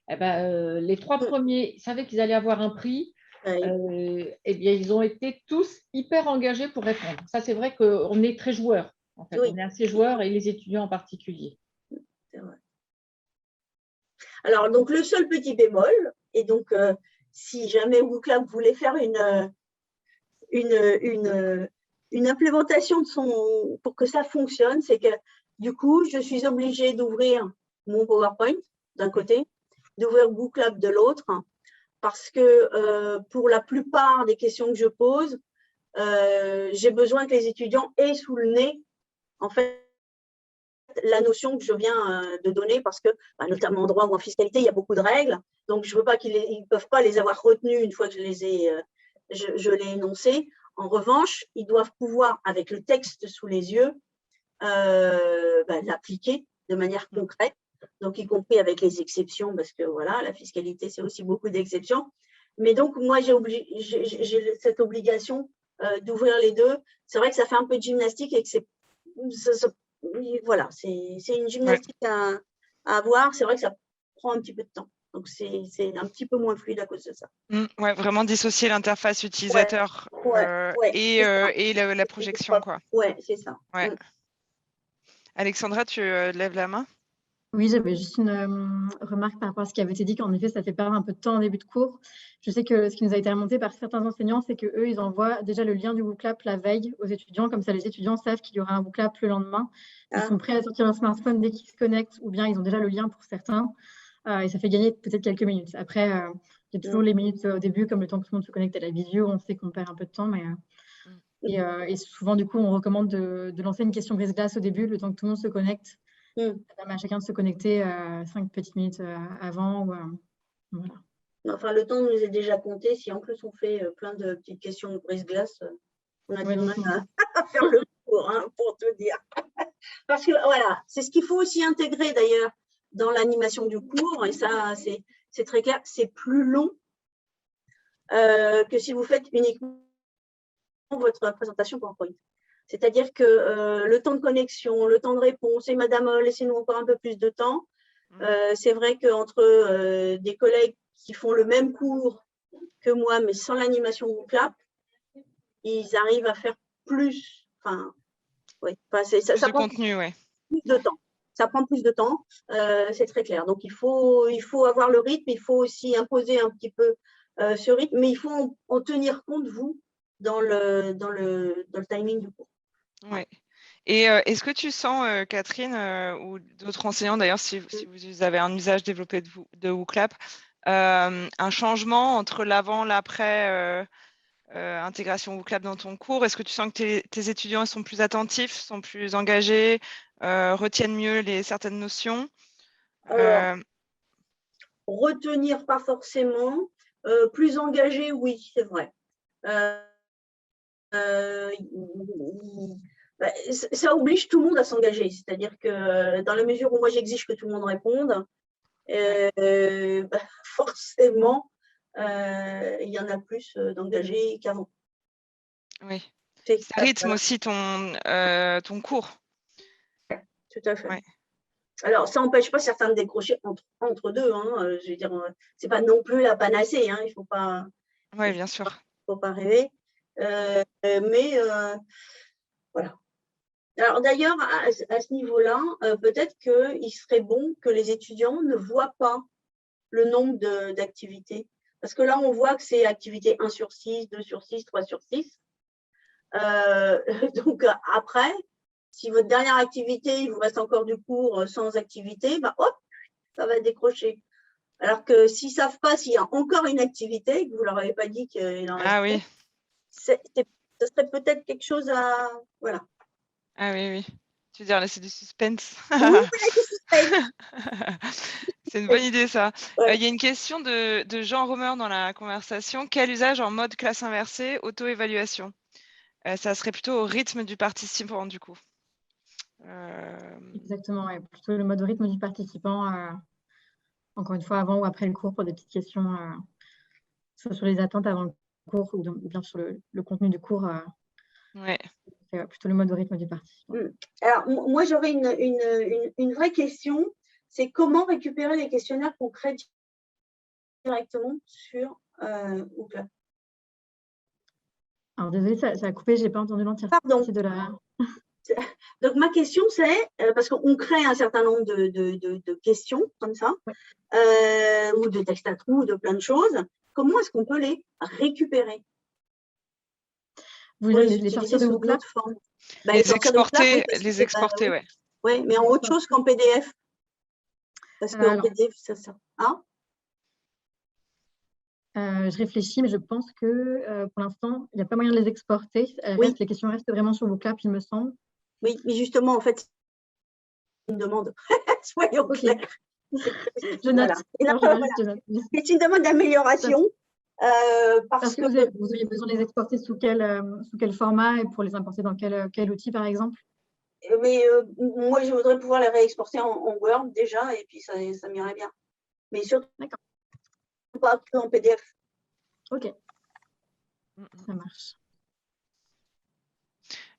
Eh ben, les 3 premiers savaient qu'ils allaient avoir un prix. Eh bien, ils ont été tous hyper engagés pour répondre. Ça, c'est vrai qu'on est très joueurs. En fait, on est assez joueurs et les étudiants en particulier. C'est vrai. Alors, donc, le seul petit bémol, et donc, si jamais WooClap voulait faire une implémentation pour que ça fonctionne, c'est que, du coup, je suis obligée d'ouvrir mon PowerPoint d'un côté, d'ouvrir WooClap de l'autre, parce que pour la plupart des questions que je pose, j'ai besoin que les étudiants aient sous le nez, en fait, la notion que je viens de donner, parce que, notamment en droit ou en fiscalité, il y a beaucoup de règles, donc je ne veux pas qu'ils ne peuvent pas les avoir retenues une fois que je l'ai énoncé. En revanche, ils doivent pouvoir, avec le texte sous les yeux, l'appliquer de manière concrète, donc y compris avec les exceptions, parce que voilà, la fiscalité, c'est aussi beaucoup d'exceptions. Mais donc, moi, j'ai cette obligation d'ouvrir les deux. C'est vrai que ça fait un peu de gymnastique et que voilà, c'est une gymnastique à avoir. C'est vrai que ça prend un petit peu de temps. Donc, c'est un petit peu moins fluide à cause de ça. Ouais, vraiment dissocier l'interface utilisateur et la projection. Ouais, c'est ça. Ouais. Alexandra, tu lèves la main? Oui, j'avais juste une remarque par rapport à ce qui avait été dit, qu'en effet, ça fait perdre un peu de temps en début de cours. Je sais que ce qui nous a été remonté par certains enseignants, c'est qu'eux, ils envoient déjà le lien du WooClap la veille aux étudiants. Comme ça, les étudiants savent qu'il y aura un WooClap le lendemain. Ils sont prêts à sortir leur smartphone dès qu'ils se connectent, ou bien ils ont déjà le lien pour certains. Et ça fait gagner peut-être quelques minutes. Après, il y a toujours les minutes au début, comme le temps que tout le monde se connecte à la visio. On sait qu'on perd un peu de temps. Et souvent, du coup, on recommande de lancer une question brise-glace au début, le temps que tout le monde se connecte. Ça permet à chacun de se connecter 5 petites minutes avant. Voilà. Enfin, le temps nous est déjà compté. Si en plus on fait plein de petites questions brise-glace, on a du mal à faire le cours, pour tout dire. Parce que voilà, c'est ce qu'il faut aussi intégrer d'ailleurs dans l'animation du cours. Et ça, c'est très clair, c'est plus long que si vous faites uniquement votre présentation PowerPoint. C'est-à-dire que le temps de connexion, le temps de réponse, et madame, laissez-nous encore un peu plus de temps. C'est vrai qu'entre des collègues qui font le même cours que moi, mais sans l'animation WooClap, ils arrivent à faire plus. Enfin, ça prend contenu, plus de temps. Ça prend plus de temps, c'est très clair. Donc, il faut avoir le rythme, il faut aussi imposer un petit peu ce rythme, mais il faut en tenir compte, vous, dans le timing du cours. Oui. Et est-ce que tu sens, Catherine, ou d'autres enseignants d'ailleurs, si vous avez un usage développé de WooClap, un changement entre l'avant, l'après intégration WooClap dans ton cours? Est-ce que tu sens que tes étudiants sont plus attentifs, sont plus engagés, retiennent mieux certaines notions? Alors, retenir pas forcément, plus engagés, oui, c'est vrai. Ça oblige tout le monde à s'engager, c'est-à-dire que dans la mesure où moi j'exige que tout le monde réponde, forcément il y en a plus d'engagés qu'avant. Oui, ça rythme aussi ton cours. Tout à fait. Ouais. Alors, ça n'empêche pas certains de décrocher entre deux. Hein, je veux dire, c'est pas non plus la panacée. Hein, il faut pas. Oui, bien sûr. Faut pas rêver. Mais voilà. Alors d'ailleurs, à ce niveau-là, peut-être qu'il serait bon que les étudiants ne voient pas le nombre d'activités. Parce que là, on voit que c'est activité 1 sur 6, 2 sur 6, 3 sur 6. Donc après, si votre dernière activité, il vous reste encore du cours sans activité, bah, hop, ça va décrocher. Alors que s'ils ne savent pas s'il y a encore une activité, que vous ne leur avez pas dit qu'il en reste, Ah oui. ce serait peut-être quelque chose à… Voilà. Ah oui, oui. Tu veux dire laisser du suspense. Oui, du suspense. C'est une bonne idée, ça. Ouais. Il y a une question de Jean Romer dans la conversation. Quel usage en mode classe inversée, auto-évaluation? Ça serait plutôt au rythme du participant, du coup. Exactement, ouais. Plutôt le mode rythme du participant, encore une fois, avant ou après le cours, pour des petites questions, soit sur les attentes avant le cours ou bien sur le contenu du cours. Ouais. Plutôt le mode rythme du participant. Alors, moi, j'aurais une vraie question. C'est comment récupérer les questionnaires qu'on crée directement sur Wooclap. Alors, désolée, ça a coupé, je n'ai pas entendu l'entièreté de la… Donc, ma question, c'est, parce qu'on crée un certain nombre de questions comme ça, ou de textes à trous, ou de plein de choses, comment est-ce qu'on peut les récupérer? Vous voulez les sortir de Wooclap? Les exporter, oui. Oui, mais en autre chose qu'en PDF. Parce qu'en PDF, ça sert. Hein? Je réfléchis, mais je pense que pour l'instant, il n'y a pas moyen de les exporter. Oui. Les questions restent vraiment sur Wooclap, il me semble. Oui, mais justement, en fait, c'est une demande. Soyons clairs. Je note. Voilà. C'est une demande d'amélioration. Parce que vous auriez besoin de les exporter sous quel format et pour les importer dans quel outil, par exemple? Mais moi, je voudrais pouvoir les réexporter en Word déjà, et puis ça m'irait bien. Mais surtout, pas en PDF. Ok, ça marche.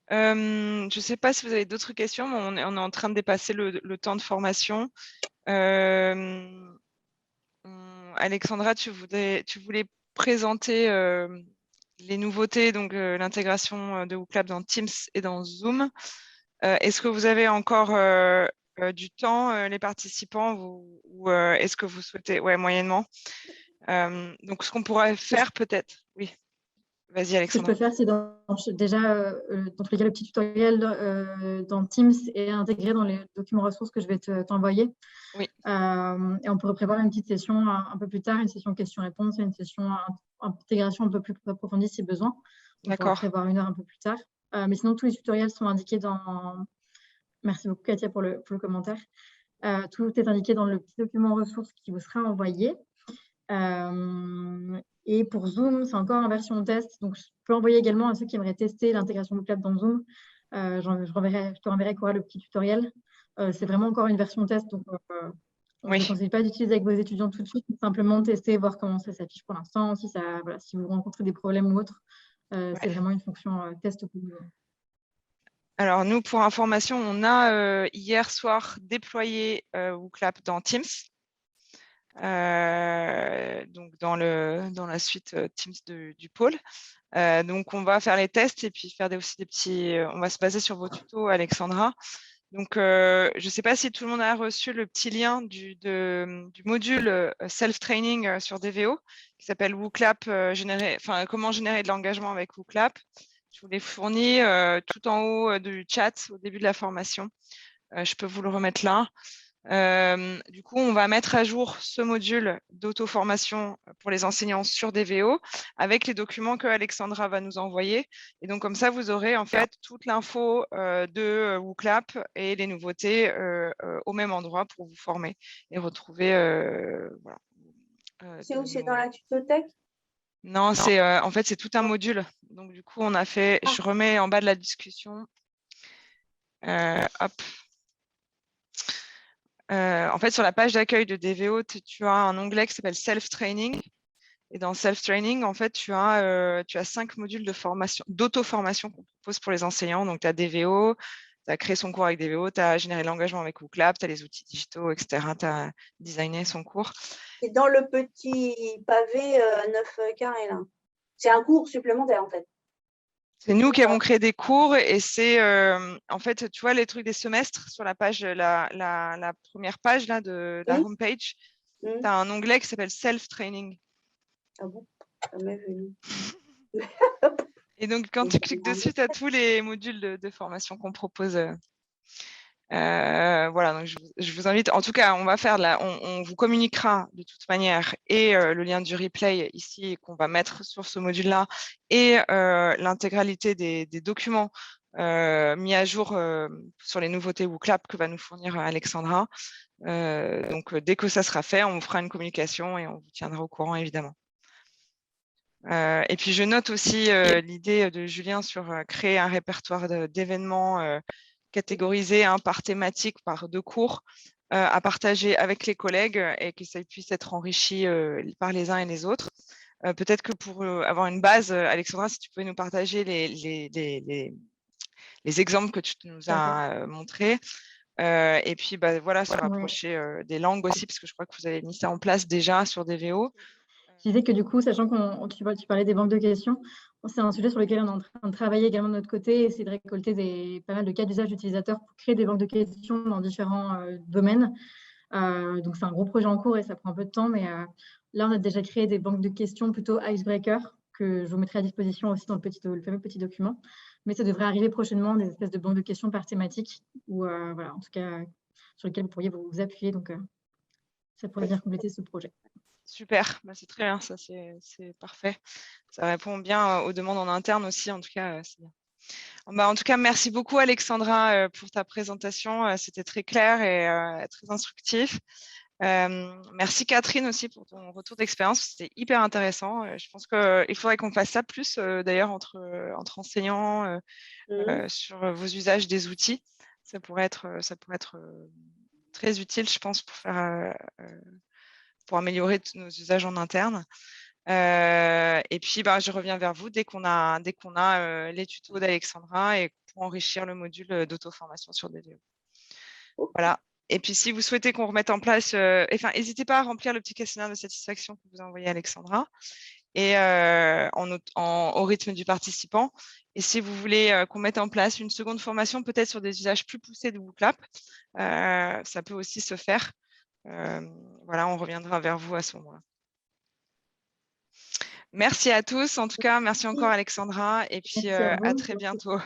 Je ne sais pas si vous avez d'autres questions, mais on est en train de dépasser le temps de formation. Alexandra, tu voulais présenter les nouveautés, donc l'intégration de Wooclap dans Teams et dans Zoom. Est-ce que vous avez encore du temps, les participants, ou est-ce que vous souhaitez… Oui, moyennement. Donc, ce qu'on pourrait faire peut-être… Oui, vas-y, Alexandra. Ce que je peux faire, c'est déjà, dans tous les cas, le petit tutoriel dans Teams est intégré dans les documents ressources que je vais t'envoyer. Oui. Et on pourrait prévoir une petite session un peu plus tard, une session questions-réponses et une session intégration un peu plus approfondie si besoin. On pourra prévoir une heure un peu plus tard. Mais sinon, tous les tutoriels sont indiqués dans… Merci beaucoup, Katia, pour le commentaire. Tout est indiqué dans le petit document ressources qui vous sera envoyé. Et pour Zoom, c'est encore en version test. Donc, je peux envoyer également à ceux qui aimeraient tester l'intégration Wooclap dans Zoom. Je te renverrai, Cora, le petit tutoriel. C'est vraiment encore une version test. Donc, on ne vous conseille pas d'utiliser avec vos étudiants tout de suite, mais simplement tester, voir comment ça s'affiche pour l'instant. Si vous rencontrez des problèmes ou autres, c'est vraiment une fonction test pour vous. Alors, nous, pour information, on a hier soir déployé Wooclap dans Teams. Donc dans la suite Teams du pôle. Donc on va faire les tests et puis faire aussi des petits… on va se baser sur vos tutos, Alexandra. Donc je ne sais pas si tout le monde a reçu le petit lien du module self-training sur DVO qui s'appelle Wooclap, comment générer de l'engagement avec Wooclap. Je vous l'ai fourni tout en haut du chat au début de la formation. Je peux vous le remettre là. Du coup, on va mettre à jour ce module d'auto-formation pour les enseignants sur DVO avec les documents que Alexandra va nous envoyer. Et donc, comme ça, vous aurez en fait toute l'info de Wooclap et les nouveautés au même endroit pour vous former et retrouver… voilà, c'est où? C'est dans la tutothèque? Non, en fait, c'est tout un module. Donc, du coup, on a fait… Je remets en bas de la discussion. Hop. En fait, sur la page d'accueil de DVO, tu as un onglet qui s'appelle Self-Training. Et dans Self-Training, en fait, tu as 5 modules de formation, d'auto-formation qu'on propose pour les enseignants. Donc, tu as DVO, as créé son cours avec DVO, tu as généré l'engagement avec WooClap, tu as les outils digitaux, etc. Tu as designé son cours. C'est dans le petit pavé 9 carrés, là. C'est un cours supplémentaire, en fait. C'est nous qui avons créé des cours et c'est, en fait, tu vois, les trucs des semestres sur la page, la première page là, de la homepage, tu as un onglet qui s'appelle Self-Training. Ah bon? Jamais vu. Et donc, quand tu cliques dessus, tu as tous les modules de formation qu'on propose. Voilà, donc je vous invite. En tout cas, on va faire on vous communiquera de toute manière et le lien du replay ici qu'on va mettre sur ce module-là et l'intégralité des documents mis à jour sur les nouveautés WooClap que va nous fournir Alexandra. Donc, dès que ça sera fait, on vous fera une communication et on vous tiendra au courant, évidemment. Et puis, je note aussi l'idée de Julien sur créer un répertoire d'événements catégorisés par thématique, par 2 cours, à partager avec les collègues et que ça puisse être enrichi par les uns et les autres. Peut-être que pour avoir une base, Alexandra, si tu pouvais nous partager les exemples que tu nous as montrés. Et puis, voilà, se rapprocher des langues aussi, parce que je crois que vous avez mis ça en place déjà sur DVO. Je disais que du coup, sachant que tu parlais des banques de questions, c'est un sujet sur lequel on est en train de travailler également de notre côté, essayer de récolter pas mal de cas d'usage d'utilisateurs pour créer des banques de questions dans différents domaines. Donc, c'est un gros projet en cours et ça prend un peu de temps, mais là, on a déjà créé des banques de questions plutôt icebreaker que je vous mettrai à disposition aussi dans le fameux petit document. Mais ça devrait arriver prochainement, des espèces de banques de questions par thématique, ou voilà, en tout cas, sur lesquelles vous pourriez vous appuyer. Donc, ça pourrait bien compléter ce projet. Super, c'est très bien, ça c'est parfait. Ça répond bien aux demandes en interne aussi, en tout cas, c'est bien. En tout cas, merci beaucoup Alexandra pour ta présentation, c'était très clair et très instructif. Merci Catherine aussi pour ton retour d'expérience, c'était hyper intéressant. Je pense qu'il faudrait qu'on fasse ça plus d'ailleurs entre enseignants sur vos usages des outils. Ça pourrait être très utile, je pense, pour améliorer nos usages en interne. Et puis, je reviens vers vous dès qu'on a les tutos d'Alexandra et pour enrichir le module d'auto-formation sur DVO. Voilà. Et puis, si vous souhaitez qu'on remette en place, n'hésitez pas à remplir le petit questionnaire de satisfaction que vous a envoyé Alexandra et au rythme du participant. Et si vous voulez qu'on mette en place une seconde formation, peut-être sur des usages plus poussés de WooClap, ça peut aussi se faire. Voilà, on reviendra vers vous à ce moment-là. Merci à tous. En tout cas, merci encore Alexandra. Et puis, à très bientôt.